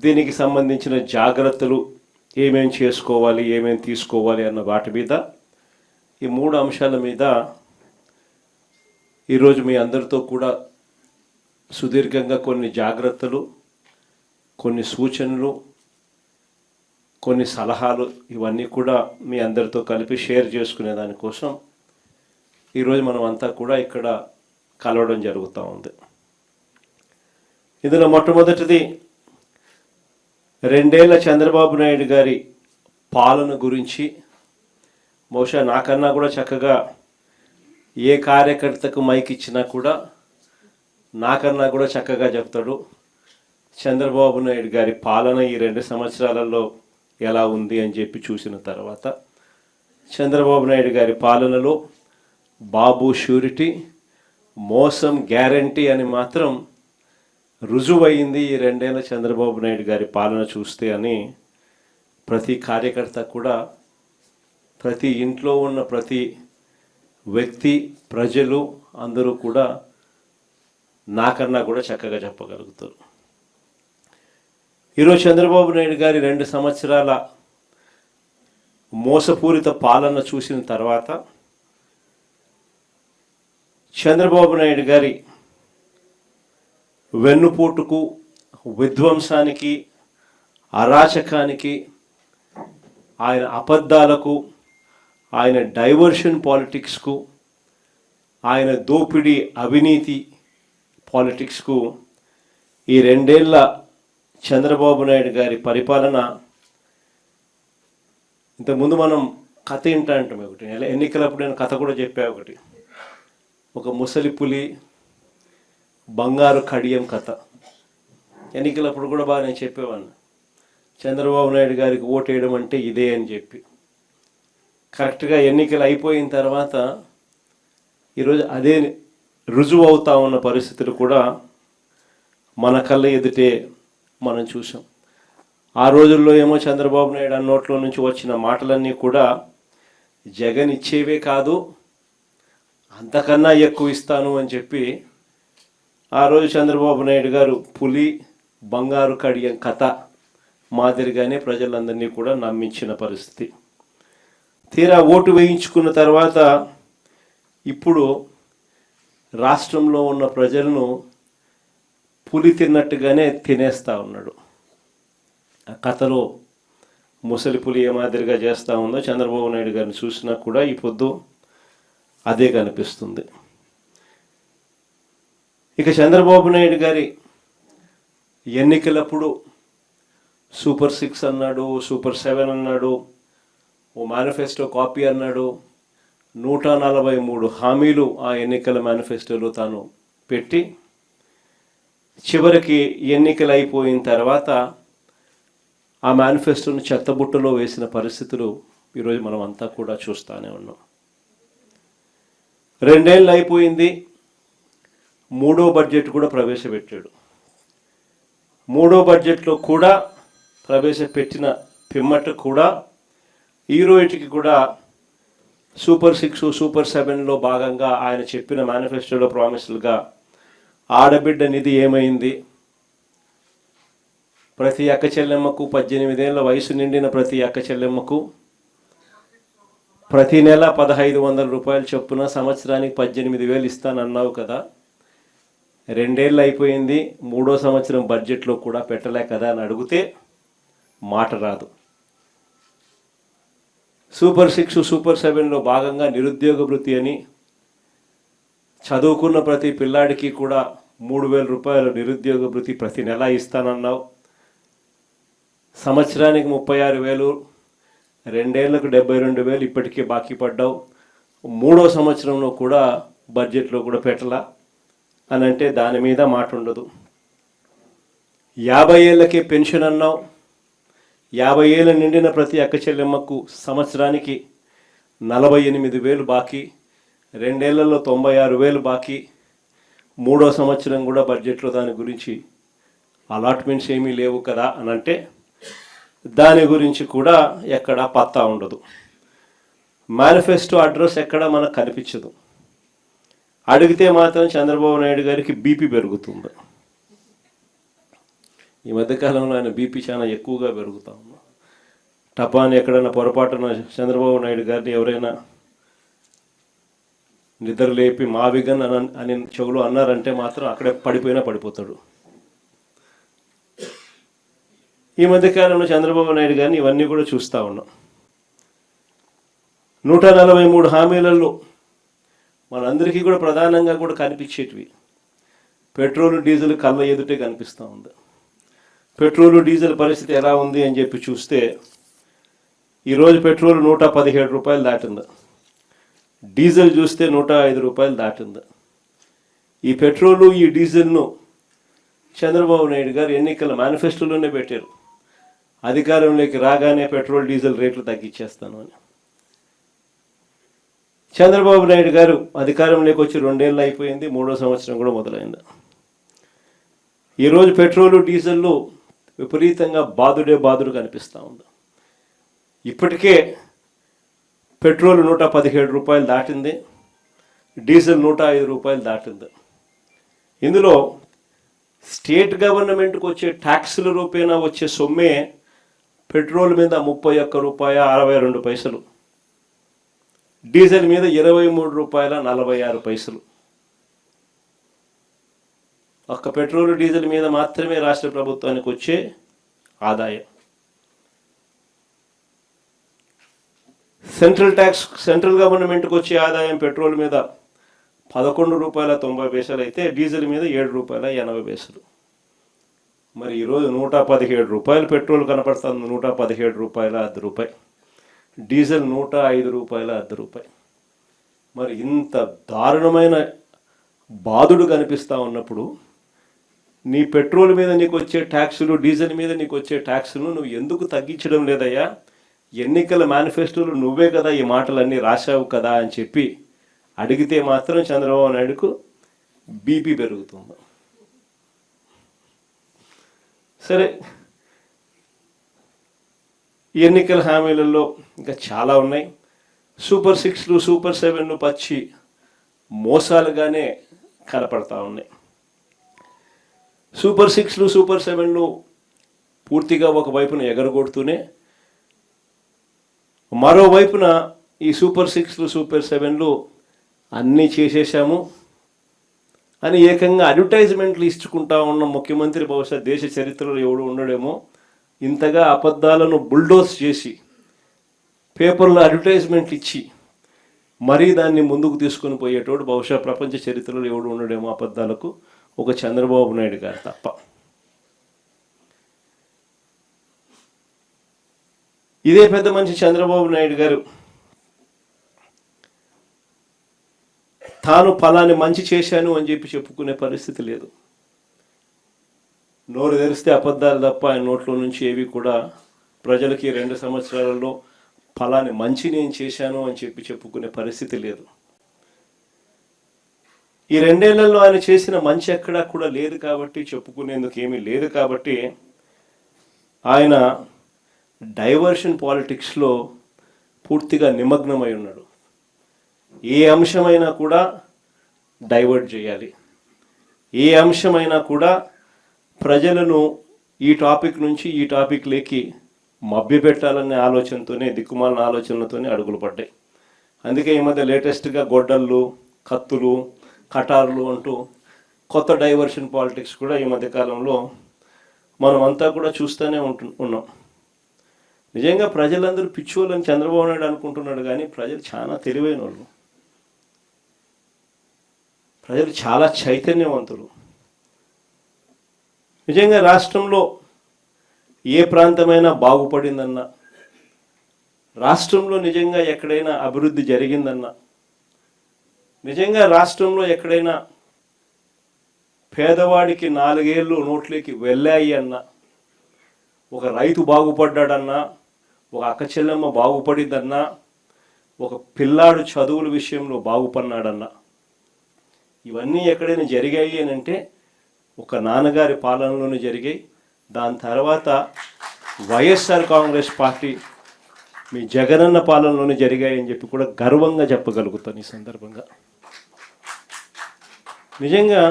S1: దీనికి సంబంధించిన జాగ్రత్తలు ఏమేమి చేసుకోవాలి, ఏమేమి తీసుకోవాలి అన్న వాటి మీద, ఈ 3 అంశాల మీద ఈరోజు మీ అందరితో కూడా సుదీర్ఘంగా కొన్ని జాగ్రత్తలు, కొన్ని సూచనలు, కొన్ని సలహాలు ఇవన్నీ కూడా మీ అందరితో కలిపి షేర్ చేసుకునే దానికోసం ఈరోజు మనం అంతా కూడా ఇక్కడ కలవడం జరుగుతూ ఉంది. ఇందులో మొట్టమొదటిది 2 ఏళ్ల చంద్రబాబు నాయుడు గారి పాలన గురించి బహుశా నాకన్నా కూడా చక్కగా ఏ కార్యకర్తకు మైక్ ఇచ్చినా కూడా నాకన్నా కూడా చక్కగా చెప్తాడు చంద్రబాబు నాయుడు గారి పాలన ఈ 2 సంవత్సరాలలో ఎలా ఉంది అని చెప్పి చూసిన తర్వాత, చంద్రబాబు నాయుడు గారి పాలనలో బాబు షూరిటీ, మోసం గ్యారంటీ అని మాత్రం రుజువైంది ఈ 2 ఏళ్ల చంద్రబాబు నాయుడు గారి పాలన చూస్తే అని ప్రతి కార్యకర్త కూడా, ప్రతి ఇంట్లో ఉన్న ప్రతి వ్యక్తి, ప్రజలు అందరూ కూడా నాకన్నా కూడా చక్కగా చెప్పగలుగుతారు. ఈరోజు చంద్రబాబు నాయుడు గారి 2 సంవత్సరాల మోసపూరిత పాలన చూసిన తర్వాత, చంద్రబాబు నాయుడు గారి వెన్నుపోటుకు, విధ్వంసానికి, అరాచకానికి, ఆయన అబద్ధాలకు, ఆయన డైవర్షన్ పాలిటిక్స్కు, ఆయన దోపిడీ అవినీతి పాలిటిక్స్కు ఈ 2 ఏళ్ల చంద్రబాబు నాయుడు గారి పరిపాలన, ఇంతకుముందు మనం కథ వింటాంటాం. ఒకటి ఎన్నికలప్పుడు నేను కథ కూడా చెప్పా. ఒకటి ఒక ముసలి పులి బంగారు కడియం కథ. ఎన్నికలప్పుడు కూడా బాగా నేను చెప్పేవాడిని, చంద్రబాబు నాయుడు గారికి ఓటేయడం అంటే ఇదే అని చెప్పి. కరెక్ట్గా ఎన్నికలు అయిపోయిన తర్వాత ఈరోజు అదే రుజువు అవుతా ఉన్న పరిస్థితులు కూడా మన కళ్ళ ఎదుటే మనం చూసాం. ఆ రోజుల్లో ఏమో చంద్రబాబు నాయుడు అన్నోట్లో నుంచి వచ్చిన మాటలన్నీ కూడా జగన్ ఇచ్చేవే కాదు, అంతకన్నా ఎక్కువ ఇస్తాను అని చెప్పి ఆ రోజు చంద్రబాబు నాయుడు గారు పులి బంగారు కడియం కథ మాదిరిగానే ప్రజలందరినీ కూడా నమ్మించిన పరిస్థితి. తీరా ఓటు వేయించుకున్న తర్వాత ఇప్పుడు రాష్ట్రంలో ఉన్న ప్రజలను పులి తిన్నట్టుగానే తినేస్తూ ఉన్నాడు. ఆ కథలో ముసలి పులి ఏ మాదిరిగా చేస్తూ ఉందో చంద్రబాబు నాయుడు గారిని చూసినా కూడా ఈ పొద్దు అదే కనిపిస్తుంది. ఇక చంద్రబాబు నాయుడు గారి ఎన్నికలప్పుడు సూపర్ 6 అన్నాడు, సూపర్ 7 అన్నాడు, ఓ మేనిఫెస్టో కాపీ అన్నాడు, 143 హామీలు ఆ ఎన్నికల మేనిఫెస్టోలో తాను పెట్టి, చివరికి ఎన్నికలు అయిపోయిన తర్వాత ఆ మేనిఫెస్టోను చెత్తబుట్టలో వేసిన పరిస్థితులు ఈరోజు మనం అంతా కూడా చూస్తూనే ఉన్నాం. 2 ఏళ్ళు అయిపోయింది, 3వ బడ్జెట్ కూడా ప్రవేశపెట్టాడు. 3వ బడ్జెట్లో కూడా ప్రవేశపెట్టిన పిమ్మట కూడా ఈ రోజుకి కూడా సూపర్ 6 సూపర్ 7లో భాగంగా ఆయన చెప్పిన మేనిఫెస్టోలో ప్రామిస్లుగా ఆడబిడ్డ నిధి ఏమైంది, ప్రతి అక్క చెల్లెమ్మకు 18 ఏళ్ల వయసు నిండిన ప్రతి అక్క చెల్లెమ్మకు ప్రతి నెల 1500 రూపాయలు చొప్పున సంవత్సరానికి 18,000 ఇస్తానన్నావు కదా, 2 ఏళ్ళు అయిపోయింది, 3వ సంవత్సరం బడ్జెట్లో కూడా పెట్టలే కదా అని అడిగితే మాట రాదు. సూపర్ 6 సూపర్ 7లో భాగంగా నిరుద్యోగ భృతి అని చదువుకున్న ప్రతి పిల్లాడికి కూడా 3,000 రూపాయలు నిరుద్యోగ భృతి ప్రతి నెల ఇస్తానన్నావు, సంవత్సరానికి 36,000, 2 ఏళ్లకు 72,000 ఇప్పటికే బాకీ పడ్డావు, 3వ సంవత్సరంలో కూడా బడ్జెట్లో కూడా పెట్టలా అని అంటే దాని మీద మాట ఉండదు. 50 ఏళ్ళకే పెన్షన్ అన్నావు, 50 ఏళ్ళ నిండిన ప్రతి అక్క చెల్లెమ్మకు సంవత్సరానికి 48,000 బాకీ, 2 ఏళ్లలో 96,000 బాకీ, 3వ సంవత్సరం కూడా బడ్జెట్లో దాని గురించి అలాట్మెంట్స్ ఏమీ లేవు కదా అని అంటే దాని గురించి కూడా ఎక్కడ పత్తా ఉండదు. మేనిఫెస్టో అడ్రస్ ఎక్కడ మనకు కనిపించదు. అడిగితే మాత్రం చంద్రబాబు నాయుడు గారికి బీపీ పెరుగుతుంది. ఈ మధ్యకాలంలో ఆయన బీపీ చాలా ఎక్కువగా పెరుగుతా ఉంది. టపాని ఎక్కడైనా పొరపాటున చంద్రబాబు నాయుడు గారిని ఎవరైనా నిద్ర లేపి మావిగన్ అని చెవులు అన్నారంటే మాత్రం అక్కడే పడిపోతాడు. ఈ మధ్యకాలంలో చంద్రబాబు నాయుడు గారిని ఇవన్నీ కూడా చూస్తూ ఉన్నాం. 143 హామీలలో మనందరికీ కూడా ప్రధానంగా కూడా కనిపించేటివి పెట్రోల్ డీజిల్ కళ్ళ ఎదుటే కనిపిస్తూ ఉంది. పెట్రోలు డీజిల్ పరిస్థితి ఎలా ఉంది అని చెప్పి చూస్తే ఈరోజు పెట్రోల్ 117 రూపాయలు దాటింది, డీజిల్ చూస్తే 105 రూపాయలు దాటింది. ఈ పెట్రోలు ఈ డీజిల్ను చంద్రబాబు నాయుడు గారు ఎన్నికల మేనిఫెస్టోలోనే పెట్టారు, అధికారంలోకి రాగానే పెట్రోల్ డీజిల్ రేట్లు తగ్గించేస్తాను అని. చంద్రబాబు నాయుడు గారు అధికారంలోకి వచ్చి 2 ఏళ్ళు అయిపోయింది, 3వ సంవత్సరం కూడా మొదలైంది. ఈరోజు పెట్రోలు డీజిల్లు విపరీతంగా బాదుడు కనిపిస్తూ ఉంది. ఇప్పటికే పెట్రోల్ 117 రూపాయలు దాటింది, డీజిల్ 105 రూపాయలు దాటింది. ఇందులో స్టేట్ గవర్నమెంట్కి వచ్చే ట్యాక్సుల రూపేణా వచ్చే సొమ్మే పెట్రోల్ మీద 31 రూపాయ 62 పైసలు, డీజిల్ మీద 23 రూపాయల 46 పైసలు. ఒక్క పెట్రోల్ డీజిల్ మీద మాత్రమే రాష్ట్ర ప్రభుత్వానికి వచ్చే ఆదాయం. సెంట్రల్ గవర్నమెంట్కి వచ్చే ఆదాయం పెట్రోల్ మీద 11 రూపాయల 90 పైసలు అయితే డీజిల్ మీద 7 రూపాయల 80 పైసలు. మరి ఈరోజు 117 రూపాయలు పెట్రోల్ కనపడుతుంది, 117 రూపాయల 10 రూపాయి, డీజిల్ 105 రూపాయల 10 రూపాయి. మరి ఇంత దారుణమైన బాధుడు కనిపిస్తూ ఉన్నప్పుడు నీ పెట్రోల్ మీద నీకు వచ్చే ట్యాక్సులు, డీజిల్ మీద నీకు వచ్చే ట్యాక్సులు నువ్వు ఎందుకు తగ్గించడం లేదయ్యా? ఎన్నికల మేనిఫెస్టోలు నువ్వే కదా ఈ మాటలన్నీ రాశావు కదా అని చెప్పి అడిగితే మాత్రం చంద్రబాబు నాయుడుకు బీపీ పెరుగుతుంది. సరే, ఎన్నికల హామీలలో ఇంకా చాలా ఉన్నాయి. సూపర్ 6లు సూపర్ 7లు పచ్చి మోసాలుగానే కనపడతా ఉన్నాయి. సూపర్ 6లు సూపర్ 7లు పూర్తిగా ఒకవైపున ఎగరగొడుతూనే మరోవైపున ఈ సూపర్ 6లు సూపర్ 7లు అన్నీ చేసేసాము అని ఏకంగా అడ్వర్టైజ్మెంట్లు ఇచ్చుకుంటా ఉన్న ముఖ్యమంత్రి బహుశా దేశ చరిత్రలో ఎవడు ఉండడేమో. ఇంతగా అబద్ధాలను బుల్డోస్ చేసి పేపర్లో అడ్వర్టైజ్మెంట్లు ఇచ్చి మరీ దాన్ని ముందుకు తీసుకొని పోయేటోడు బహుశా ప్రపంచ చరిత్రలో ఎవడు ఉండడేమో అబద్ధాలకు, ఒక చంద్రబాబు నాయుడు గారు తప్ప. ఇదే పెద్ద మనిషి చంద్రబాబు నాయుడు గారు తాను ఫలాన్ని మంచి చేశాను అని చెప్పి చెప్పుకునే పరిస్థితి లేదు. నోరు తెరిస్తే అబద్ధాలు తప్ప ఆయన నోట్లో నుంచి ఏవి కూడా ప్రజలకి 2 సంవత్సరాలలో ఫలాన్ని మంచి నేను చేశాను అని చెప్పి చెప్పుకునే పరిస్థితి లేదు. ఈ 2 ఏళ్లలో ఆయన చేసిన మంచి ఎక్కడా కూడా లేదు కాబట్టి, చెప్పుకునేందుకు ఏమీ లేదు కాబట్టి ఆయన డైవర్షన్ పాలిటిక్స్లో పూర్తిగా నిమగ్నమై ఉన్నాడు. ఏ అంశమైనా కూడా డైవర్ట్ చేయాలి, ఏ అంశమైనా కూడా ప్రజలను ఈ టాపిక్ నుంచి ఈ టాపిక్లోకి మభ్యపెట్టాలనే ఆలోచనతోనే, దిక్కుమాలిన ఆలోచనలతోనే అడుగులు పడ్డాయి. అందుకే ఈ మధ్య లేటెస్ట్గా గొడ్డళ్ళు, కత్తులు, కటార్లు అంటూ కొత్త డైవర్షన్ పాలిటిక్స్ కూడా ఈ మధ్యకాలంలో మనం అంతా కూడా చూస్తూనే ఉన్నాం. నిజంగా ప్రజలందరూ పిచ్చోళ్ళని చంద్రబాబు నాయుడు అనుకుంటున్నాడు, కానీ ప్రజలు చాలా తెలివైన వాళ్ళు, ప్రజలు చాలా చైతన్యవంతులు. నిజంగా రాష్ట్రంలో ఏ ప్రాంతమైనా బాగుపడిందన్నా, రాష్ట్రంలో నిజంగా ఎక్కడైనా అభివృద్ధి జరిగిందన్నా, నిజంగా రాష్ట్రంలో ఎక్కడైనా పేదవాడికి 4 ఏళ్ళు నోట్లోకి వెళ్ళాయి అన్నా, ఒక రైతు బాగుపడ్డాడన్నా, ఒక అక్క చెల్లెమ్మ బాగుపడిందన్నా, ఒక పిల్లాడు చదువుల విషయంలో బాగుపడినాడన్నా, ఇవన్నీ ఎక్కడైనా జరిగాయి అని అంటే ఒక నాన్నగారి పాలనలోనే జరిగాయి. దాని తర్వాత వైఎస్ఆర్ కాంగ్రెస్ పార్టీ మీ జగనన్న పాలనలోనే జరిగాయని చెప్పి కూడా గర్వంగా చెప్పగలుగుతాను ఈ సందర్భంగా. నిజంగా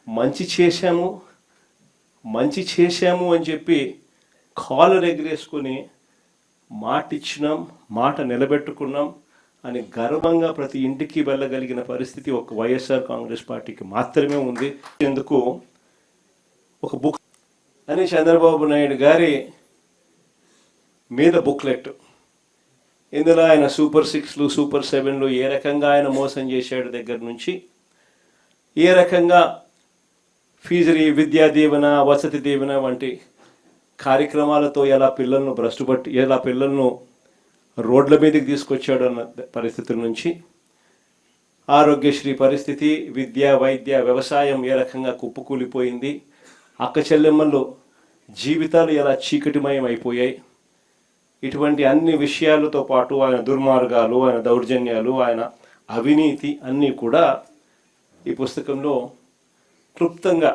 S1: మంచి చేశాము అని చెప్పి కాలర్ ఎగిరేసుకొని మాట ఇచ్చినాం, మాట నిలబెట్టుకున్నాం అని గర్వంగా ప్రతి ఇంటికి వెళ్ళగలిగిన పరిస్థితి ఒక వైఎస్ఆర్ కాంగ్రెస్ పార్టీకి మాత్రమే ఉంది. ఎందుకు ఒక బుక్ అని చంద్రబాబు నాయుడు గారి మీద బుక్లెట్, ఇందులో ఆయన సూపర్ 6లు, సూపర్ 7లు ఏ రకంగా ఆయన మోసం చేశాడు దగ్గర నుంచి, ఏ రకంగా ఫీజు విద్యా దీవెన, వసతి దీవెన వంటి కార్యక్రమాలతో ఎలా పిల్లలను భ్రష్టుపట్టి, ఎలా పిల్లలను రోడ్ల మీదకి తీసుకొచ్చాడు అన్న పరిస్థితుల నుంచి, ఆరోగ్యశ్రీ పరిస్థితి, విద్య, వైద్య, వ్యవసాయం ఏ రకంగా కుప్పకూలిపోయింది, అక్క చెల్లెమ్మలు జీవితాలు ఎలా చీకటిమయం అయిపోయాయి, ఇటువంటి అన్ని విషయాలతో పాటు ఆయన దుర్మార్గాలు, ఆయన దౌర్జన్యాలు, ఆయన అవినీతి అన్నీ కూడా ఈ పుస్తకంలో క్లుప్తంగా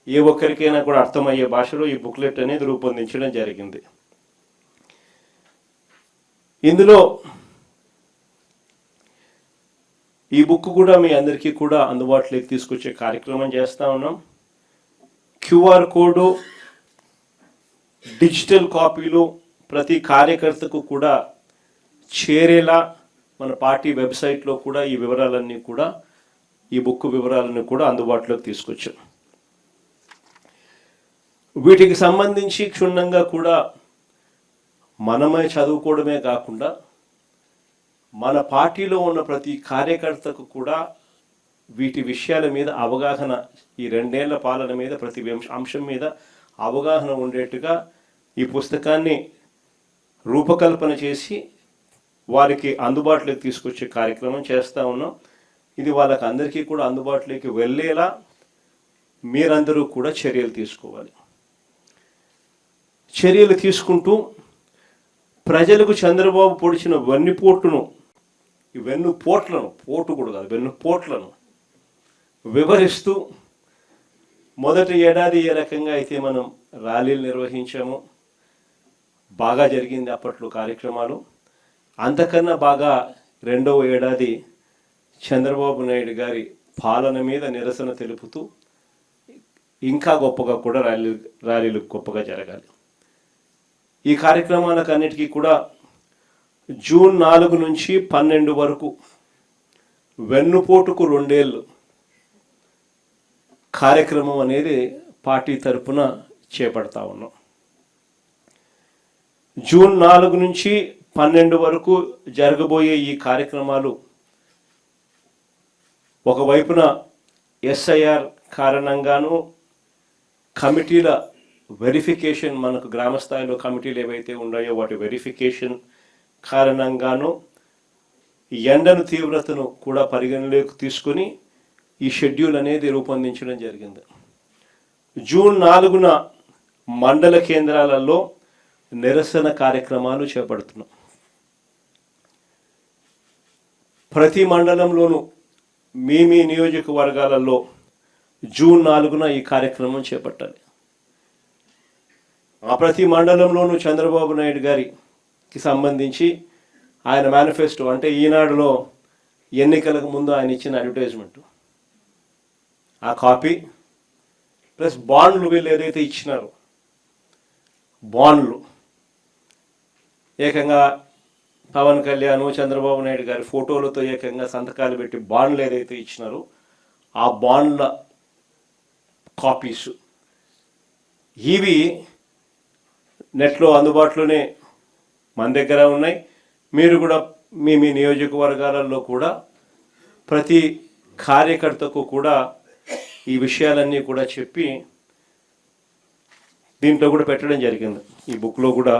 S1: ఏ ఒక్కరికైనా కూడా అర్థమయ్యే భాషలో ఈ బుక్లెట్ అనేది రూపొందించడం జరిగింది. ఇందులో ఈ బుక్ కూడా మీ అందరికీ కూడా అందుబాటులోకి తీసుకొచ్చే కార్యక్రమం చేస్తూ ఉన్నాం. QR కోడ్, డిజిటల్ కాపీలు ప్రతి కార్యకర్తకు కూడా చేరేలా మన పార్టీ వెబ్సైట్లో కూడా ఈ వివరాలన్నీ కూడా, ఈ బుక్ వివరాలన్నీ కూడా అందుబాటులోకి తీసుకొచ్చాం. వీటికి సంబంధించి క్షుణ్ణంగా కూడా మనమే చదువుకోవడమే కాకుండా మన పార్టీలో ఉన్న ప్రతి కార్యకర్తకు కూడా వీటి విషయాల మీద అవగాహన, ఈ 2 ఏళ్ల పాలన మీద ప్రతి అంశం మీద అవగాహన ఉండేట్టుగా ఈ పుస్తకాన్ని రూపకల్పన చేసి వారికి అందుబాటులోకి తీసుకొచ్చే కార్యక్రమం చేస్తూ ఉన్నాం. ఇది వాళ్ళకి అందరికీ కూడా అందుబాటులోకి వెళ్ళేలా మీరందరూ కూడా చర్యలు తీసుకోవాలి. చర్యలు తీసుకుంటూ ప్రజలకు చంద్రబాబు పొడిచిన వెన్నుపోట్లను వివరిస్తూ, మొదటి ఏడాది ఏ రకంగా అయితే మనం ర్యాలీలు నిర్వహించామో బాగా జరిగింది అప్పట్లో కార్యక్రమాలు, అంతకన్నా బాగా రెండవ ఏడాది చంద్రబాబు నాయుడు గారి పాలన మీద నిరసన తెలుపుతూ ఇంకా గొప్పగా కూడా ర్యాలీలు గొప్పగా జరగాలి. ఈ కార్యక్రమాలకు అన్నిటికీ కూడా జూన్ 4 నుంచి 12 వరకు వెన్నుపోటుకు 2 ఏళ్ళు కార్యక్రమం అనేది పార్టీ తరఫున చేపడతా ఉన్నాం. జూన్ 4 నుంచి 12 వరకు జరగబోయే ఈ కార్యక్రమాలు ఒకవైపున SIR కారణంగాను, కమిటీల వెరిఫికేషన్, మనకు గ్రామ స్థాయిలో కమిటీలు ఏవైతే ఉన్నాయో వాటి వెరిఫికేషన్ కారణంగాను, ఎండను తీవ్రతను కూడా పరిగణలోకి తీసుకుని ఈ షెడ్యూల్ అనేది రూపొందించడం జరిగింది. జూన్ 4న మండల కేంద్రాలలో నిరసన కార్యక్రమాలు చేపడుతున్నాం. ప్రతి మండలంలోనూ మీ నియోజకవర్గాలలో జూన్ 4న ఈ కార్యక్రమం చేపట్టాలి. ఆ ప్రతి మండలంలోనూ చంద్రబాబు నాయుడు గారికి సంబంధించి ఆయన మేనిఫెస్టో అంటే ఈనాడులో ఎన్నికలకు ముందు ఆయన ఇచ్చిన అడ్వర్టైజ్మెంట్, ఆ కాపీ ప్లస్ బాండ్లు వీళ్ళు ఏదైతే ఇచ్చినారో బాండ్లు ఏకంగా పవన్ కళ్యాణ్ చంద్రబాబు నాయుడు గారి ఫోటోలతో ఏకంగా సంతకాలు పెట్టి బాండ్లు ఏదైతే ఇచ్చినారో ఆ బాండ్ల కాపీస్ ఇవి నెట్లో అందుబాటులోనే మన దగ్గర ఉన్నాయి. మీరు కూడా మీ మీ నియోజకవర్గాలలో కూడా ప్రతి కార్యకర్తకు కూడా ఈ విషయాలన్నీ కూడా చెప్పి దీంట్లో కూడా పెట్టడం జరిగింది. ఈ బుక్లో కూడా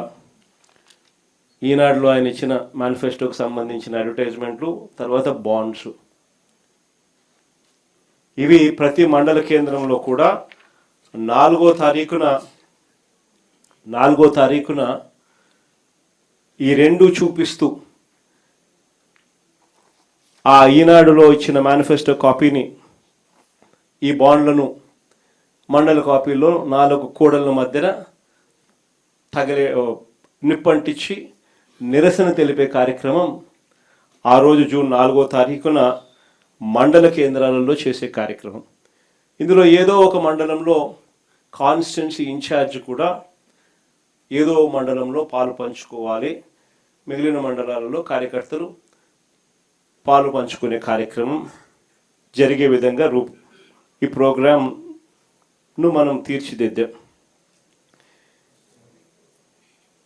S1: ఈనాడులో ఆయన ఇచ్చిన మేనిఫెస్టోకి సంబంధించిన అడ్వర్టైజ్మెంట్లు, తర్వాత బాండ్స్, ఇవి ప్రతి మండల కేంద్రంలో కూడా 4వ తారీఖున ఈ రెండు చూపిస్తూ ఆ ఈనాడులో ఇచ్చిన మేనిఫెస్టో కాపీని, ఈ బాండ్లను మండల కాపీలో 4 కూడళ్ళ మధ్యన నిప్పంటించి నిరసన తెలిపే కార్యక్రమం ఆ రోజు జూన్ 4వ తారీఖున మండల కేంద్రాలలో చేసే కార్యక్రమం. ఇందులో ఏదో ఒక మండలంలో కాన్స్టిట్యున్సీ ఇన్ఛార్జ్ కూడా ఏదో మండలంలో పాలు పంచుకోవాలి, మిగిలిన మండలాలలో కార్యకర్తలు పాలు పంచుకునే కార్యక్రమం జరిగే విధంగా ఈ ప్రోగ్రాంను మనం తీర్చిదిద్దాం.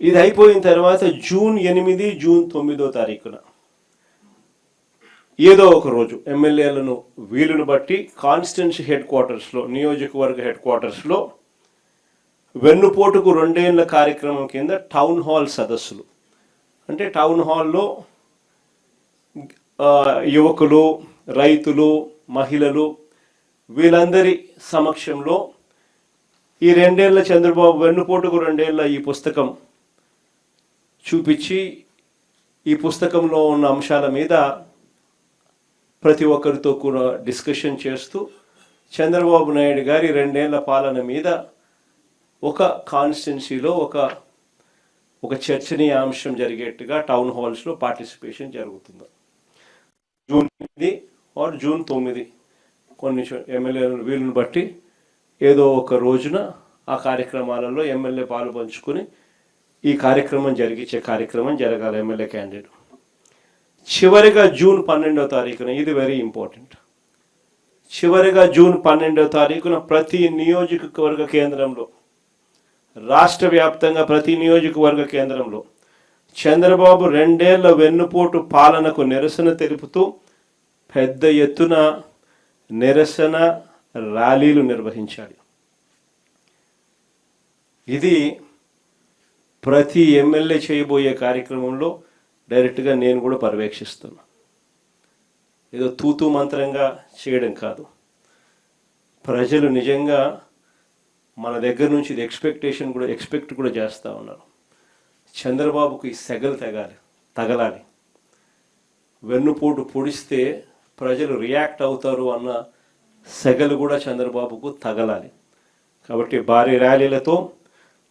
S1: ఇది అయిపోయిన తర్వాత జూన్ 8, జూన్ 9వ తారీఖున ఏదో ఒక రోజు ఎమ్మెల్యేలను వీలును బట్టి కాన్స్టిట్యున్సీ హెడ్ క్వార్టర్స్లో, నియోజకవర్గ హెడ్ క్వార్టర్స్లో వెన్నుపోటుకు 2 ఏళ్ల కార్యక్రమం కింద టౌన్ హాల్ సదస్సులు, అంటే టౌన్ హాల్లో యువకులు, రైతులు, మహిళలు వీళ్ళందరి సమక్షంలో ఈ 2 ఏళ్ల చంద్రబాబు వెన్నుపోటుకు 2 ఏళ్ల ఈ పుస్తకం చూపించి ఈ పుస్తకంలో ఉన్న అంశాల మీద ప్రతి ఒక్కరితో కూడా డిస్కషన్ చేస్తూ చంద్రబాబు నాయుడు గారి 2 ఏళ్ల పాలన మీద ఒక కాన్స్టిట్యున్సీలో ఒక చర్చనీయాంశం జరిగేట్టుగా టౌన్ హాల్స్లో పార్టిసిపేషన్ జరుగుతుంది. జూన్ 8 ఆర్ జూన్ 9 కొన్ని ఎమ్మెల్యేల వీలును బట్టి ఏదో ఒక రోజున ఆ కార్యక్రమాలలో ఎమ్మెల్యే పాలు పంచుకొని ఈ కార్యక్రమం జరిగించే కార్యక్రమం జరగాలి ఎమ్మెల్యే క్యాండిడేట్. చివరిగా జూన్ 12వ తారీఖున, ఇది వెరీ ఇంపార్టెంట్, చివరిగా జూన్ 12వ తారీఖున ప్రతి నియోజకవర్గ కేంద్రంలో, రాష్ట్ర వ్యాప్తంగా ప్రతి నియోజకవర్గ కేంద్రంలో చంద్రబాబు 2 ఏళ్ల వెన్నుపోటు పాలనకు నిరసన తెలుపుతూ పెద్ద ఎత్తున నిరసన ర్యాలీలు నిర్వహించాలి. ఇది ప్రతి ఎమ్మెల్యే చేయబోయే కార్యక్రమంలో డైరెక్ట్గా నేను కూడా పర్యవేక్షిస్తున్నా. ఏదో తూతూ మంత్రంగా చేయడం కాదు. ప్రజలు నిజంగా మన దగ్గర నుంచి ఇది ఎక్స్పెక్ట్ కూడా చేస్తూ ఉన్నారు. చంద్రబాబుకు ఈ సెగలు తగలాలి, వెన్నుపోటు పొడిస్తే ప్రజలు రియాక్ట్ అవుతారు అన్న సెగలు కూడా చంద్రబాబుకు తగలాలి. కాబట్టి భారీ ర్యాలీలతో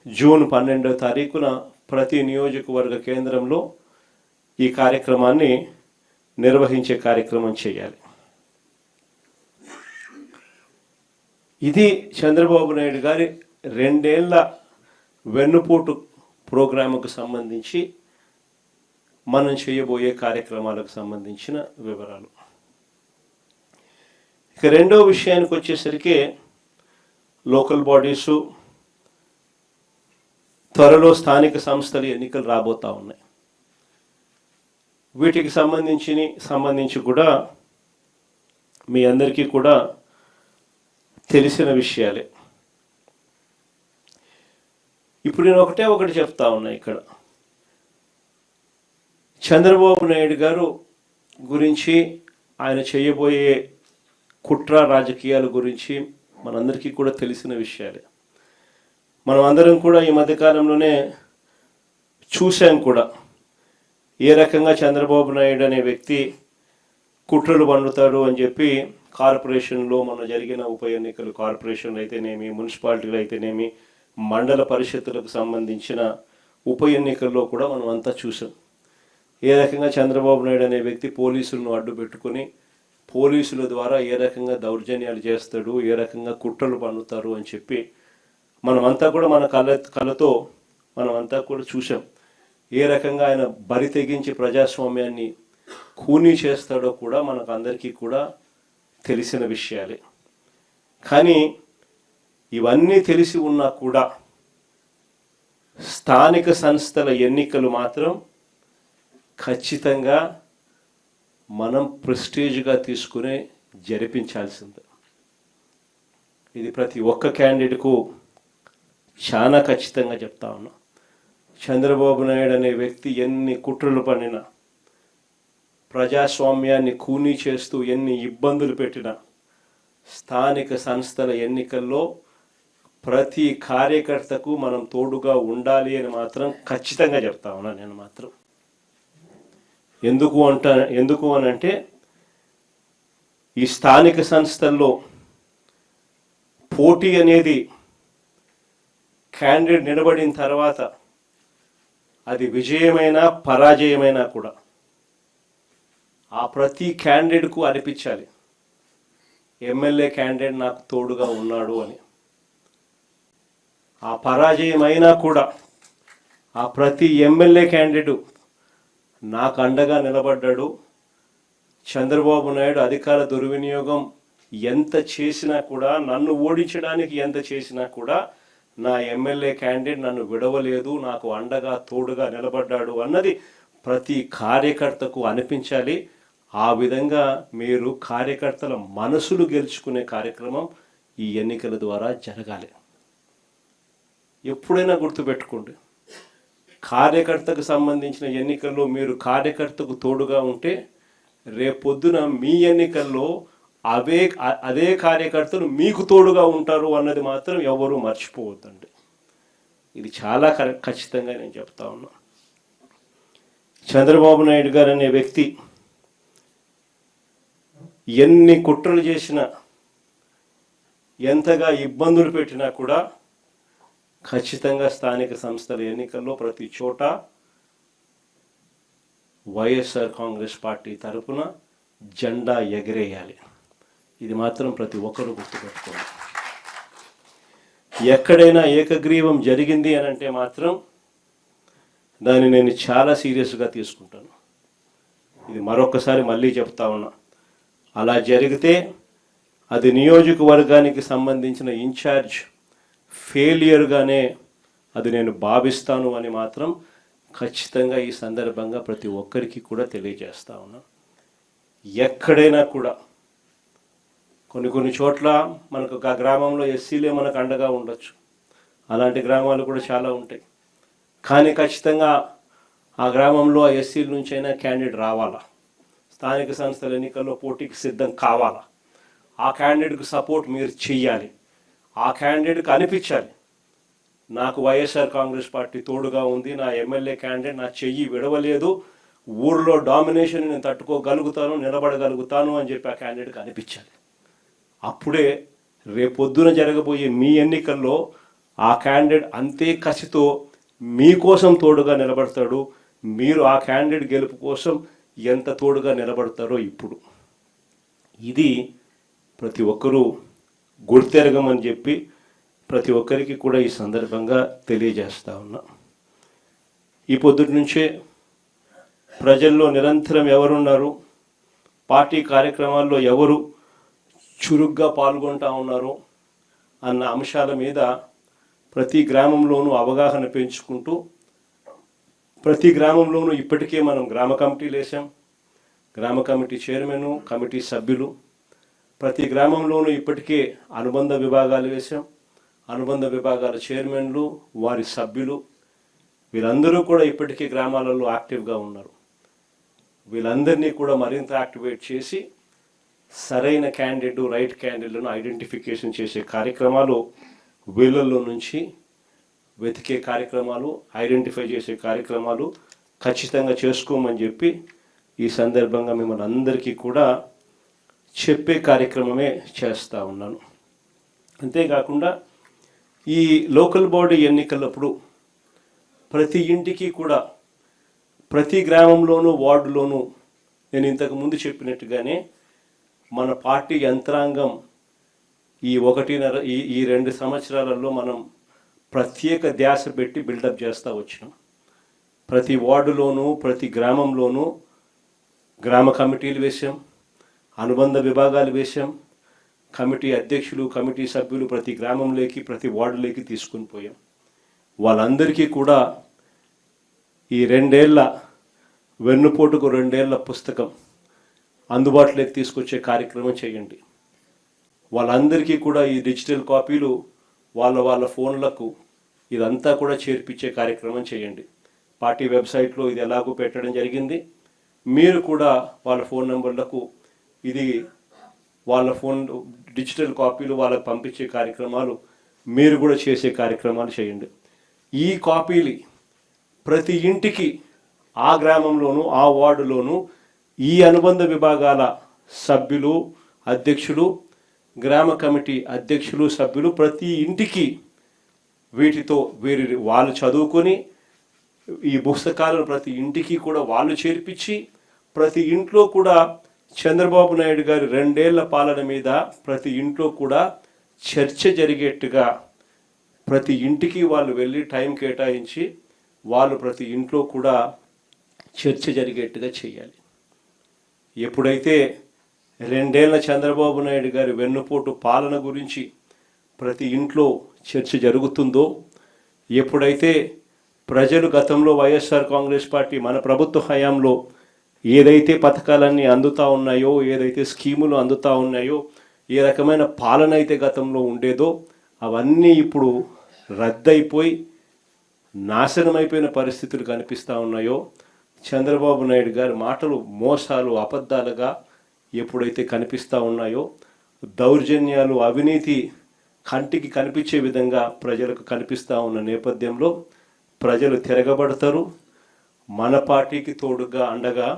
S1: జూన్ 12వ తారీఖున ప్రతి నియోజకవర్గ కేంద్రంలో ఈ కార్యక్రమాన్ని నిర్వహించే కార్యక్రమం చేయాలి. ఇది చంద్రబాబు నాయుడు గారి 2 ఏళ్ల వెన్నుపోటు ప్రోగ్రాముకు సంబంధించి మనం చేయబోయే కార్యక్రమాలకు సంబంధించిన వివరాలు. ఇక రెండో విషయానికి వచ్చేసరికి లోకల్ బాడీసు, త్వరలో స్థానిక సంస్థల ఎన్నికలు రాబోతూ ఉన్నాయి. వీటికి సంబంధించి కూడా మీ అందరికీ కూడా తెలిసిన విషయాలే. ఇప్పుడు నేను ఒకటి చెప్తా ఉన్నా. ఇక్కడ చంద్రబాబు నాయుడు గారు గురించి, ఆయన చేయబోయే కుట్ర రాజకీయాల గురించి మనందరికీ కూడా తెలిసిన విషయాలే. మనం అందరం కూడా ఈ మధ్యకాలంలోనే చూసాం కూడా ఏ రకంగా చంద్రబాబు నాయుడు అనే వ్యక్తి కుట్రలు పండుతాడు అని చెప్పి కార్పొరేషన్లో మన జరిగిన ఉప ఎన్నికలు, కార్పొరేషన్లు అయితేనేమి, మున్సిపాలిటీలు అయితేనేమి, మండల పరిషత్తులకు సంబంధించిన ఉప ఎన్నికల్లో కూడా మనం అంతా చూసాం. ఏ రకంగా చంద్రబాబు నాయుడు అనే వ్యక్తి పోలీసులను అడ్డు పెట్టుకొని పోలీసుల ద్వారా ఏ రకంగా దౌర్జన్యాలు చేస్తాడు, ఏ రకంగా కుట్రలు పన్నుతారు అని చెప్పి మనమంతా కూడా మన కళ్ళతో మనమంతా కూడా చూసాం. ఏ రకంగా ఆయన బరి తెగించి ప్రజాస్వామ్యాన్ని ఖూనీ చేస్తాడో కూడా మనకు అందరికీ కూడా తెలిసిన విషయాలే. కానీ ఇవన్నీ తెలిసి ఉన్నా కూడా స్థానిక సంస్థల ఎన్నికలు మాత్రం ఖచ్చితంగా మనం ప్రెస్టీజ్గా తీసుకునే జరిపించాల్సిందే. ఇది ప్రతి ఒక్క క్యాండిడేట్కు చాలా ఖచ్చితంగా చెప్తా ఉన్నా. చంద్రబాబు నాయుడు అనే వ్యక్తి ఎన్ని కుట్రలు పన్నినా, ప్రజాస్వామ్యాన్ని ఖూనీ చేస్తూ ఎన్ని ఇబ్బందులు పెట్టినా, స్థానిక సంస్థల ఎన్నికల్లో ప్రతి కార్యకర్తకు మనం తోడుగా ఉండాలి అని మాత్రం ఖచ్చితంగా చెప్తా ఉన్నా నేను మాత్రం. ఎందుకు అనంటే ఈ స్థానిక సంస్థల్లో పోటీ అనేది క్యాండిడేట్ నిలబడిన తర్వాత అది విజయమైనా పరాజయమైనా కూడా ఆ ప్రతి క్యాండిడేట్కు అనిపించాలి ఎమ్మెల్యే క్యాండిడేట్ నాకు తోడుగా ఉన్నాడు అని. ఆ పరాజయమైనా కూడా ఆ ప్రతి ఎమ్మెల్యే క్యాండిడేట్ నాకు అండగా నిలబడ్డాడు. చంద్రబాబు నాయుడు అధికార దుర్వినియోగం ఎంత చేసినా కూడా, నన్ను ఓడించడానికి ఎంత చేసినా కూడా నా ఎమ్మెల్యే క్యాండిడేట్ నన్ను విడవలేదు, నాకు అండగా తోడుగా నిలబడ్డాడు అన్నది ప్రతి కార్యకర్తకు అనిపించాలి. ఆ విధంగా మీరు కార్యకర్తల మనసులు గెలుచుకునే కార్యక్రమం ఈ ఎన్నికల ద్వారా జరగాలి. ఎప్పుడైనా గుర్తుపెట్టుకోండి, కార్యకర్తకు సంబంధించిన ఎన్నికల్లో మీరు కార్యకర్తకు తోడుగా ఉంటే రేపొద్దున మీ ఎన్నికల్లో అదే కార్యకర్తలు మీకు తోడుగా ఉంటారు అన్నది మాత్రం ఎవరు మర్చిపోవద్దండి. ఇది చాలా ఖచ్చితంగా నేను చెప్తా ఉన్నా. చంద్రబాబు నాయుడు గారు అనే వ్యక్తి ఎన్ని కుట్రలు చేసినా, ఎంతగా ఇబ్బందులు పెట్టినా కూడా ఖచ్చితంగా స్థానిక సంస్థల ఎన్నికల్లో ప్రతి చోట వైఎస్ఆర్ కాంగ్రెస్ పార్టీ తరఫున జెండా ఎగరేయాలి. ఇది మాత్రం ప్రతి ఒక్కరూ గుర్తుపెట్టుకోవాలి. ఎక్కడైనా ఏకగ్రీవం జరిగింది అని అంటే మాత్రం దాన్ని నేను చాలా సీరియస్గా తీసుకుంటాను. ఇది మరొకసారి మళ్ళీ చెప్తా ఉన్నా. అలా జరిగితే అది నియోజకవర్గానికి సంబంధించిన ఇన్ఛార్జ్ ఫెయిలియర్గానే అది నేను భావిస్తాను అని మాత్రం ఖచ్చితంగా ఈ సందర్భంగా ప్రతి ఒక్కరికి కూడా తెలియజేస్తా ఉన్నా. ఎక్కడైనా కూడా కొన్ని చోట్ల మనకు ఆ గ్రామంలో ఎస్సీలే మనకు అండగా ఉండొచ్చు, అలాంటి గ్రామాలు కూడా చాలా ఉంటాయి. కానీ ఖచ్చితంగా ఆ గ్రామంలో ఆ ఎస్సీల నుంచి అయినా క్యాండిడేట్ రావాలా, స్థానిక సంస్థల ఎన్నికల్లో పోటీకి సిద్ధం కావాలా, ఆ క్యాండిడేట్కి సపోర్ట్ మీరు చెయ్యాలి. ఆ క్యాండిడేట్కి అనిపించాలి నాకు వైఎస్ఆర్ కాంగ్రెస్ పార్టీ తోడుగా ఉంది, నా ఎమ్మెల్యే క్యాండిడేట్ నా చెయ్యి విడవలేదు, ఊర్లో డామినేషన్ నేను తట్టుకోగలుగుతాను, నిలబడగలుగుతాను అని చెప్పి ఆ క్యాండిడేట్కి అనిపించాలి. అప్పుడే రేపొద్దున జరగబోయే మీ ఎన్నికల్లో ఆ క్యాండిడేట్ అంతే కసితో మీకోసం తోడుగా నిలబడతాడు. మీరు ఆ క్యాండిడేట్ గెలుపు కోసం ఎంత తోడుగా నిలబడతారో ఇప్పుడు ఇది ప్రతి ఒక్కరూ గుర్తెరగమని చెప్పి ప్రతి ఒక్కరికి కూడా ఈ సందర్భంగా తెలియజేస్తా ఉన్నా. ఈ పొద్దుటి నుంచే ప్రజల్లో నిరంతరం ఎవరున్నారు, పార్టీ కార్యక్రమాల్లో ఎవరు చురుగ్గా పాల్గొంటా ఉన్నారు అన్న అంశాల మీద ప్రతి గ్రామంలోనూ అవగాహన పెంచుకుంటూ, ప్రతి గ్రామంలోనూ ఇప్పటికే మనం గ్రామ కమిటీలు వేసాం, గ్రామ కమిటీ చైర్మన్, కమిటీ సభ్యులు, ప్రతి గ్రామంలోనూ ఇప్పటికే అనుబంధ విభాగాలు వేసాం, అనుబంధ విభాగాల చైర్మన్లు, వారి సభ్యులు, వీళ్ళందరూ కూడా ఇప్పటికే గ్రామాలలో యాక్టివ్గా ఉన్నారు. వీళ్ళందరినీ కూడా మరింత యాక్టివేట్ చేసి సరైన క్యాండిడేట్, రైట్ క్యాండిడేట్లను ఐడెంటిఫికేషన్ చేసే కార్యక్రమాలు, వీళ్ళల్లో నుంచి వెతికే కార్యక్రమాలు, ఐడెంటిఫై చేసే కార్యక్రమాలు ఖచ్చితంగా చేసుకోమని చెప్పి ఈ సందర్భంగా మిమ్మల్ని అందరికీ కూడా చెప్పే కార్యక్రమమే చేస్తూ ఉన్నాను. అంతేకాకుండా ఈ లోకల్ బాడీ ఎన్నికలప్పుడు ప్రతి ఇంటికి కూడా ప్రతి గ్రామంలోనూ వార్డులోనూ నేను ఇంతకు ముందు చెప్పినట్టుగానే మన పార్టీ యంత్రాంగం ఈ 2 సంవత్సరాలలో మనం ప్రత్యేక ధ్యాస పెట్టి బిల్డప్ చేస్తూ వచ్చినాం. ప్రతి వార్డులోనూ ప్రతి గ్రామంలోనూ గ్రామ కమిటీలు వేశాం, అనుబంధ విభాగాలు వేశాం, కమిటీ అధ్యక్షులు కమిటీ సభ్యులు ప్రతి గ్రామంలోకి ప్రతి వార్డులోకి తీసుకుని పోయాం. వాళ్ళందరికీ కూడా ఈ 2 ఏళ్ల వెన్నుపోటుకు 2 ఏళ్ల పుస్తకం అందుబాటులోకి తీసుకొచ్చే కార్యక్రమం చేయండి. వాళ్ళందరికీ కూడా ఈ డిజిటల్ కాపీలు వాళ్ళ ఫోన్లకు ఇదంతా కూడా చేర్పించే కార్యక్రమం చేయండి. పార్టీ వెబ్సైట్లో ఇది ఎలాగో పెట్టడం జరిగింది. మీరు కూడా వాళ్ళ ఫోన్ నెంబర్లకు ఇది వాళ్ళ ఫోన్ డిజిటల్ కాపీలు వాళ్ళకు పంపించే కార్యక్రమాలు మీరు కూడా చేసే కార్యక్రమాలు చేయండి. ఈ కాపీలు ప్రతి ఇంటికి ఆ గ్రామంలోనూ ఆ వార్డులోనూ ఈ అనుబంధ విభాగాల సభ్యులు అధ్యక్షులు గ్రామ కమిటీ అధ్యక్షులు సభ్యులు ప్రతి ఇంటికి వీటితో వాళ్ళు చదువుకొని ఈ పుస్తకాలను ప్రతి ఇంటికి కూడా వాళ్ళు చేర్పించి ప్రతి ఇంట్లో కూడా చంద్రబాబు నాయుడు గారి 2 ఏళ్ల పాలన మీద ప్రతి ఇంట్లో కూడా చర్చ జరిగేట్టుగా ప్రతి ఇంటికి వాళ్ళు వెళ్ళి టైం కేటాయించి వాళ్ళు ప్రతి ఇంట్లో కూడా చర్చ జరిగేట్టుగా చేయాలి. ఎప్పుడైతే 2 ఏళ్ల చంద్రబాబు నాయుడు గారి వెన్నుపోటు పాలన గురించి ప్రతి ఇంట్లో చర్చ జరుగుతుందో, ఎప్పుడైతే ప్రజలు గతంలో వైఎస్ఆర్ కాంగ్రెస్ పార్టీ మన ప్రభుత్వ హయాంలో ఏదైతే పథకాలన్నీ అందుతూ ఉన్నాయో, ఏదైతే స్కీములు అందుతూ ఉన్నాయో, ఏ రకమైన పాలన అయితే గతంలో ఉండేదో అవన్నీ ఇప్పుడు రద్దయిపోయి నాశనమైపోయిన పరిస్థితులు కనిపిస్తూ ఉన్నాయో, చంద్రబాబు నాయుడు గారి మాటలు మోసాలు అబద్ధాలుగా ఎప్పుడైతే కనిపిస్తూ ఉన్నాయో, దౌర్జన్యాలు అవినీతి కంటికి కనిపించే విధంగా ప్రజలకు కనిపిస్తూ ఉన్న నేపథ్యంలో ప్రజలు తిరగబడతారు. మన పార్టీకి తోడుగా అండగా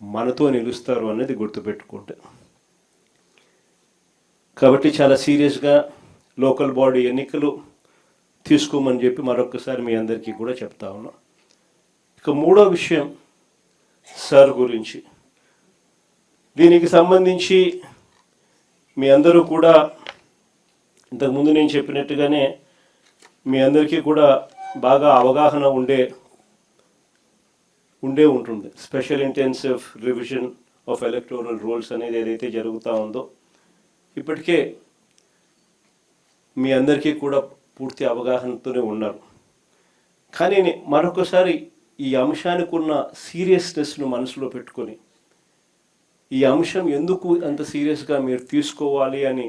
S1: మనతో నిలుస్తారు అనేది గుర్తుపెట్టుకుంటే. కాబట్టి చాలా సీరియస్గా లోకల్ బాడీ ఎన్నికలు తీసుకోమని చెప్పి మరొకసారి మీ అందరికీ కూడా చెప్తా ఉన్నాం. ఇక 3వ విషయం సార్ గురించి. దీనికి సంబంధించి మీ అందరూ కూడా ఇంతకుముందు నేను చెప్పినట్టుగానే మీ అందరికీ కూడా బాగా అవగాహన ఉండే ఉంటుంది. Special intensive revision of electoral rolls అనేది ఏదైతే జరుగుతూ ఉందో ఇప్పటికే మీ అందరికీ కూడా పూర్తి అవగాహనతోనే ఉన్నారు. కానీ మరొకసారి ఈ అంశానికి ఉన్న సీరియస్నెస్ను మనసులో పెట్టుకొని ఈ అంశం ఎందుకు అంత సీరియస్గా మీరు తీసుకోవాలి అని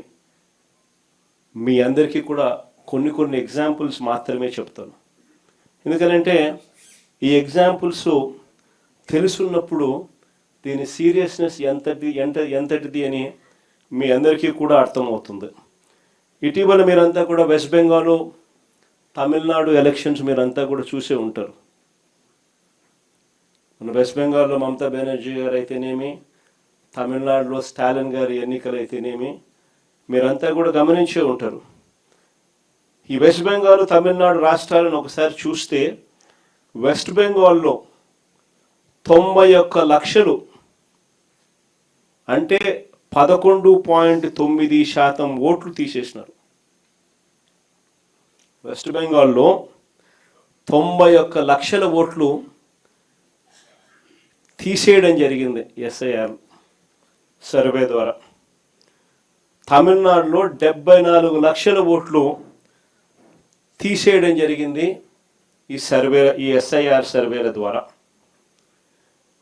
S1: మీ అందరికీ కూడా కొన్ని ఎగ్జాంపుల్స్ మాత్రమే చెప్తాను. ఎందుకనంటే ఈ ఎగ్జాంపుల్స్ తెలుసున్నప్పుడు దీని సీరియస్నెస్ ఎంతటిది అని మీ అందరికీ కూడా అర్థమవుతుంది. ఇటీవల మీరంతా కూడా వెస్ట్ బెంగాల్ తమిళనాడు ఎలక్షన్స్ మీరంతా కూడా చూసే ఉంటారు. మన వెస్ట్ బెంగాల్లో మమతా బెనర్జీ గారు అయితేనేమి, తమిళనాడులో స్టాలిన్ గారి ఎన్నికలు అయితేనేమి మీరంతా కూడా గమనించే ఉంటారు. ఈ వెస్ట్ బెంగాల్ తమిళనాడు రాష్ట్రాలను ఒకసారి చూస్తే వెస్ట్ బెంగాల్లో 91 లక్షలు అంటే 11.9% ఓట్లు తీసేసినారు. వెస్ట్ బెంగాల్లో 91 లక్షల ఓట్లు తీసేయడం జరిగింది ఎస్ఐఆర్ సర్వే ద్వారా. తమిళనాడులో 74 లక్షల ఓట్లు తీసేయడం జరిగింది ఈ ఎస్ఐఆర్ సర్వేల ద్వారా.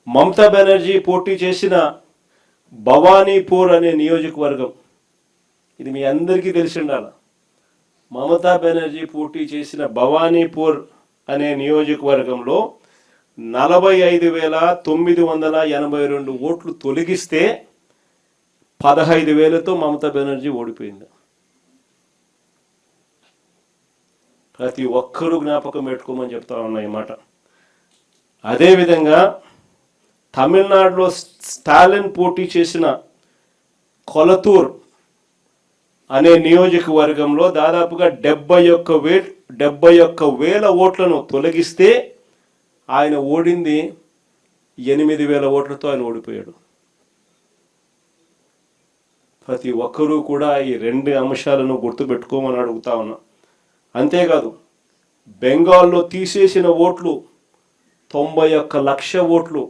S1: మమతా బెనర్జీ పోటీ చేసిన భవానీపూర్ అనే నియోజకవర్గం, ఇది మీ అందరికీ తెలిసి ఉండాలి. మమతా బెనర్జీ పోటీ చేసిన భవానీపూర్ అనే నియోజకవర్గంలో 45,982 ఓట్లు తొలగిస్తే 15,000తో మమతా బెనర్జీ ఓడిపోయింది. ప్రతి ఒక్కరూ జ్ఞాపకం పెట్టుకోమని చెప్తా ఉన్నా ఈ మాట. అదేవిధంగా తమిళనాడులో స్టాలిన్ పోటీ చేసిన కొలతూర్ అనే నియోజకవర్గంలో దాదాపుగా 71,000 ఓట్లను తొలగిస్తే ఆయన ఓడింది 8,000 ఓట్లతో ఆయన ఓడిపోయాడు. ప్రతి ఒక్కరూ కూడా ఈ 2 అంశాలను గుర్తుపెట్టుకోమని అడుగుతా ఉన్నా. అంతేకాదు బెంగాల్లో తీసేసిన ఓట్లు 91 లక్ష ఓట్లు,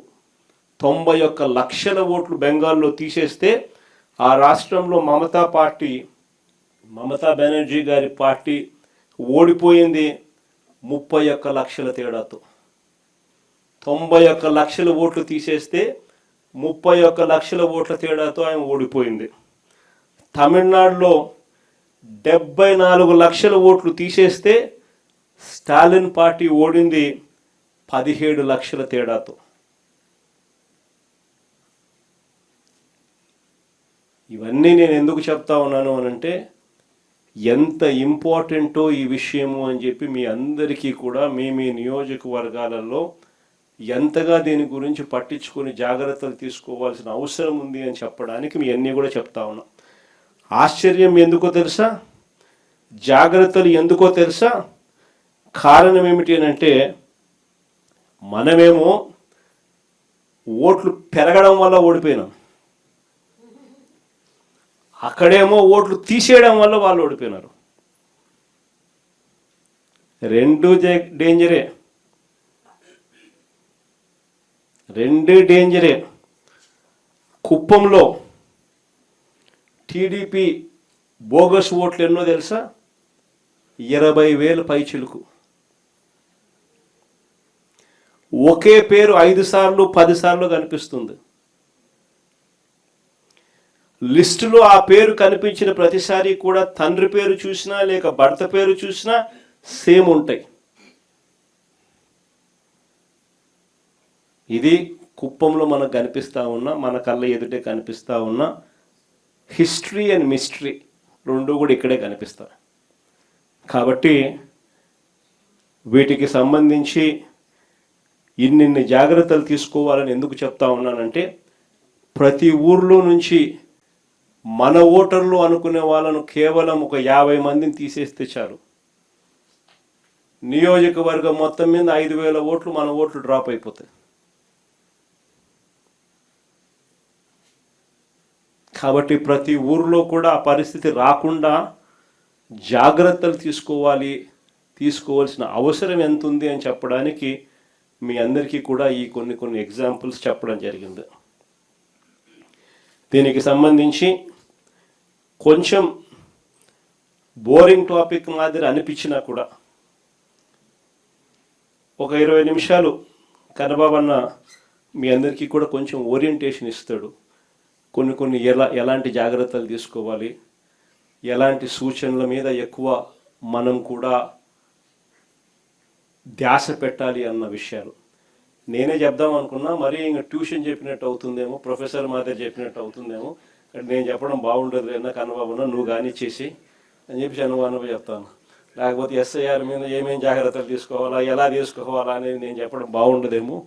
S1: 91 లక్షల ఓట్లు బెంగాల్లో తీసేస్తే ఆ రాష్ట్రంలో మమతా బెనర్జీ గారి పార్టీ ఓడిపోయింది 31 లక్షల తేడాతో. 91 లక్షల ఓట్లు తీసేస్తే 31 లక్షల ఓట్ల తేడాతో ఆయన ఓడిపోయింది. తమిళనాడులో 74 లక్షల ఓట్లు తీసేస్తే స్టాలిన్ పార్టీ ఓడింది 17 లక్షల తేడాతో. ఇవన్నీ నేను ఎందుకు చెప్తా ఉన్నాను అనంటే ఎంత ఇంపార్టెంటో ఈ విషయము అని చెప్పి మీ అందరికీ కూడా మీ నియోజకవర్గాలలో ఎంతగా దీని గురించి పట్టించుకొని జాగ్రత్తలు తీసుకోవాల్సిన అవసరం ఉంది అని చెప్పడానికి మీ అన్నీ కూడా చెప్తా ఉన్నా. ఆశ్చర్యం ఎందుకో తెలుసా, జాగ్రత్తలు ఎందుకో తెలుసా? కారణం ఏమిటి అని అంటే మనమేమో ఓట్లు పెరగడం వల్ల ఓడిపోయినాం, అక్కడేమో ఓట్లు తీసేయడం వల్ల వాళ్ళు ఓడిపోయినారు. 2 డేంజరే, 2 డేంజరే. కుప్పంలో టీడీపీ బోగస్ ఓట్లు ఎన్నో తెలుసా? 20,000 పైచిలుకు. ఒకే పేరు 5 సార్లు 10 సార్లు కనిపిస్తుంది. లిస్టులో ఆ పేరు కనిపించిన ప్రతిసారి కూడా తండ్రి పేరు చూసినా లేక భర్త పేరు చూసినా సేమ్ ఉంటాయి. ఇది కుప్పంలో మనకు కనిపిస్తూ ఉన్నా, మన కళ్ళ ఎదుటే కనిపిస్తూ ఉన్న హిస్టరీ అండ్ మిస్టరీ 2 కూడా ఇక్కడే కనిపిస్తాయి. కాబట్టి వీటికి సంబంధించి ఇన్ని జాగ్రత్తలు తీసుకోవాలని ఎందుకు చెప్తా ఉన్నానంటే ప్రతి ఊర్లో నుంచి మన ఓటర్లు అనుకునే వాళ్ళను కేవలం ఒక 50 మందిని తీసేస్తే చాలు, నియోజకవర్గం మొత్తం మీద 5,000 ఓట్లు మన ఓట్లు డ్రాప్ అయిపోతాయి. కాబట్టి ప్రతి ఊర్లో కూడా ఆ పరిస్థితి రాకుండా జాగ్రత్తలు తీసుకోవాల్సిన అవసరం ఎంత ఉంది అని చెప్పడానికి మీ అందరికీ కూడా ఈ కొన్ని ఎగ్జాంపుల్స్ చెప్పడం జరిగింది. దీనికి సంబంధించి కొంచెం బోరింగ్ టాపిక్ మాదిరి అనిపించినా కూడా ఒక 20 నిమిషాలు కన్నబాబన్న మీ అందరికీ కూడా కొంచెం ఓరియంటేషన్ ఇస్తాడు. కొన్ని ఎలాంటి జాగ్రత్తలు తీసుకోవాలి, ఎలాంటి సూచనల మీద ఎక్కువ మనం కూడా ధ్యాస పెట్టాలి అన్న విషయాలు నేనే చెప్దాం అనుకున్నా. మరీ ఇంకా ట్యూషన్ చెప్పినట్టు అవుతుందేమో, ప్రొఫెసర్ మాదిరి చెప్పినట్టు అవుతుందేమో, నేను చెప్పడం బాగుండదు లేనా కన్నబాబున నువ్వు కానీ చేసి అని చెప్పి చంద్రబాబు చెప్తాను. లేకపోతే ఎస్ఐఆర్ మీద ఏమేమి జాగ్రత్తలు తీసుకోవాలా, ఎలా తీసుకోవాలా అనేది నేను చెప్పడం బాగుండదేమో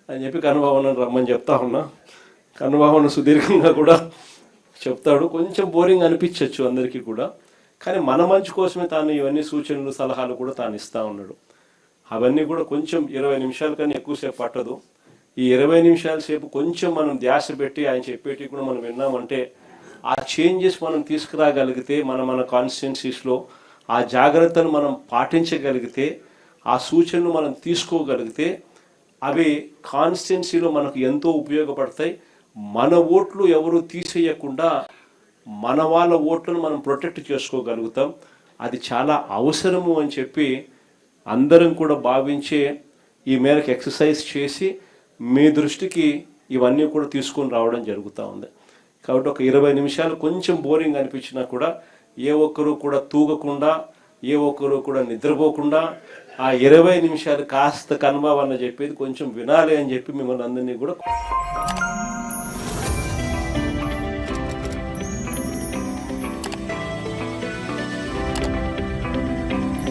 S1: అని చెప్పి కన్నబాబును రమ్మని చెప్తా ఉన్నా. కన్నబాబును సుదీర్ఘంగా కూడా చెప్తాడు. కొంచెం బోరింగ్ అనిపించవచ్చు అందరికీ కూడా, కానీ మన మంచి కోసమే తాను ఇవన్నీ సూచనలు సలహాలు కూడా తాను ఇస్తూ ఉన్నాడు. అవన్నీ కూడా కొంచెం 20 నిమిషాల కన్నా ఎక్కువసేపు పట్టదు. ఈ 20 నిమిషాల సేపు కొంచెం మనం ధ్యాస పెట్టి ఆయన చెప్పేటి కూడా మనం విన్నామంటే ఆ చేంజెస్ మనం తీసుకురాగలిగితే మన కాన్స్టిట్యున్సీస్లో ఆ జాగ్రత్తలు మనం పాటించగలిగితే ఆ సూచనలు మనం తీసుకోగలిగితే అవి కాన్స్టిట్యున్సీలో మనకు ఎంతో ఉపయోగపడతాయి. మన ఓట్లు ఎవరు తీసేయకుండా మన వాళ్ళ ఓట్లను మనం ప్రొటెక్ట్ చేసుకోగలుగుతాం. అది చాలా అవసరము అని చెప్పి అందరం కూడా భావించే ఈ మేరకు ఎక్సర్సైజ్ చేసి మీ దృష్టికి ఇవన్నీ కూడా తీసుకొని రావడం జరుగుతూ ఉంది. కాబట్టి ఒక 20 నిమిషాలు కొంచెం బోరింగ్ అనిపించినా కూడా ఏ ఒక్కరూ కూడా తూగకుండా, ఏ ఒక్కరూ కూడా నిద్రపోకుండా ఆ 20 నిమిషాలు కాస్త కన్నబాబన్న చెప్పేది కొంచెం వినాలి అని చెప్పి మిమ్మల్ని అందరినీ కూడా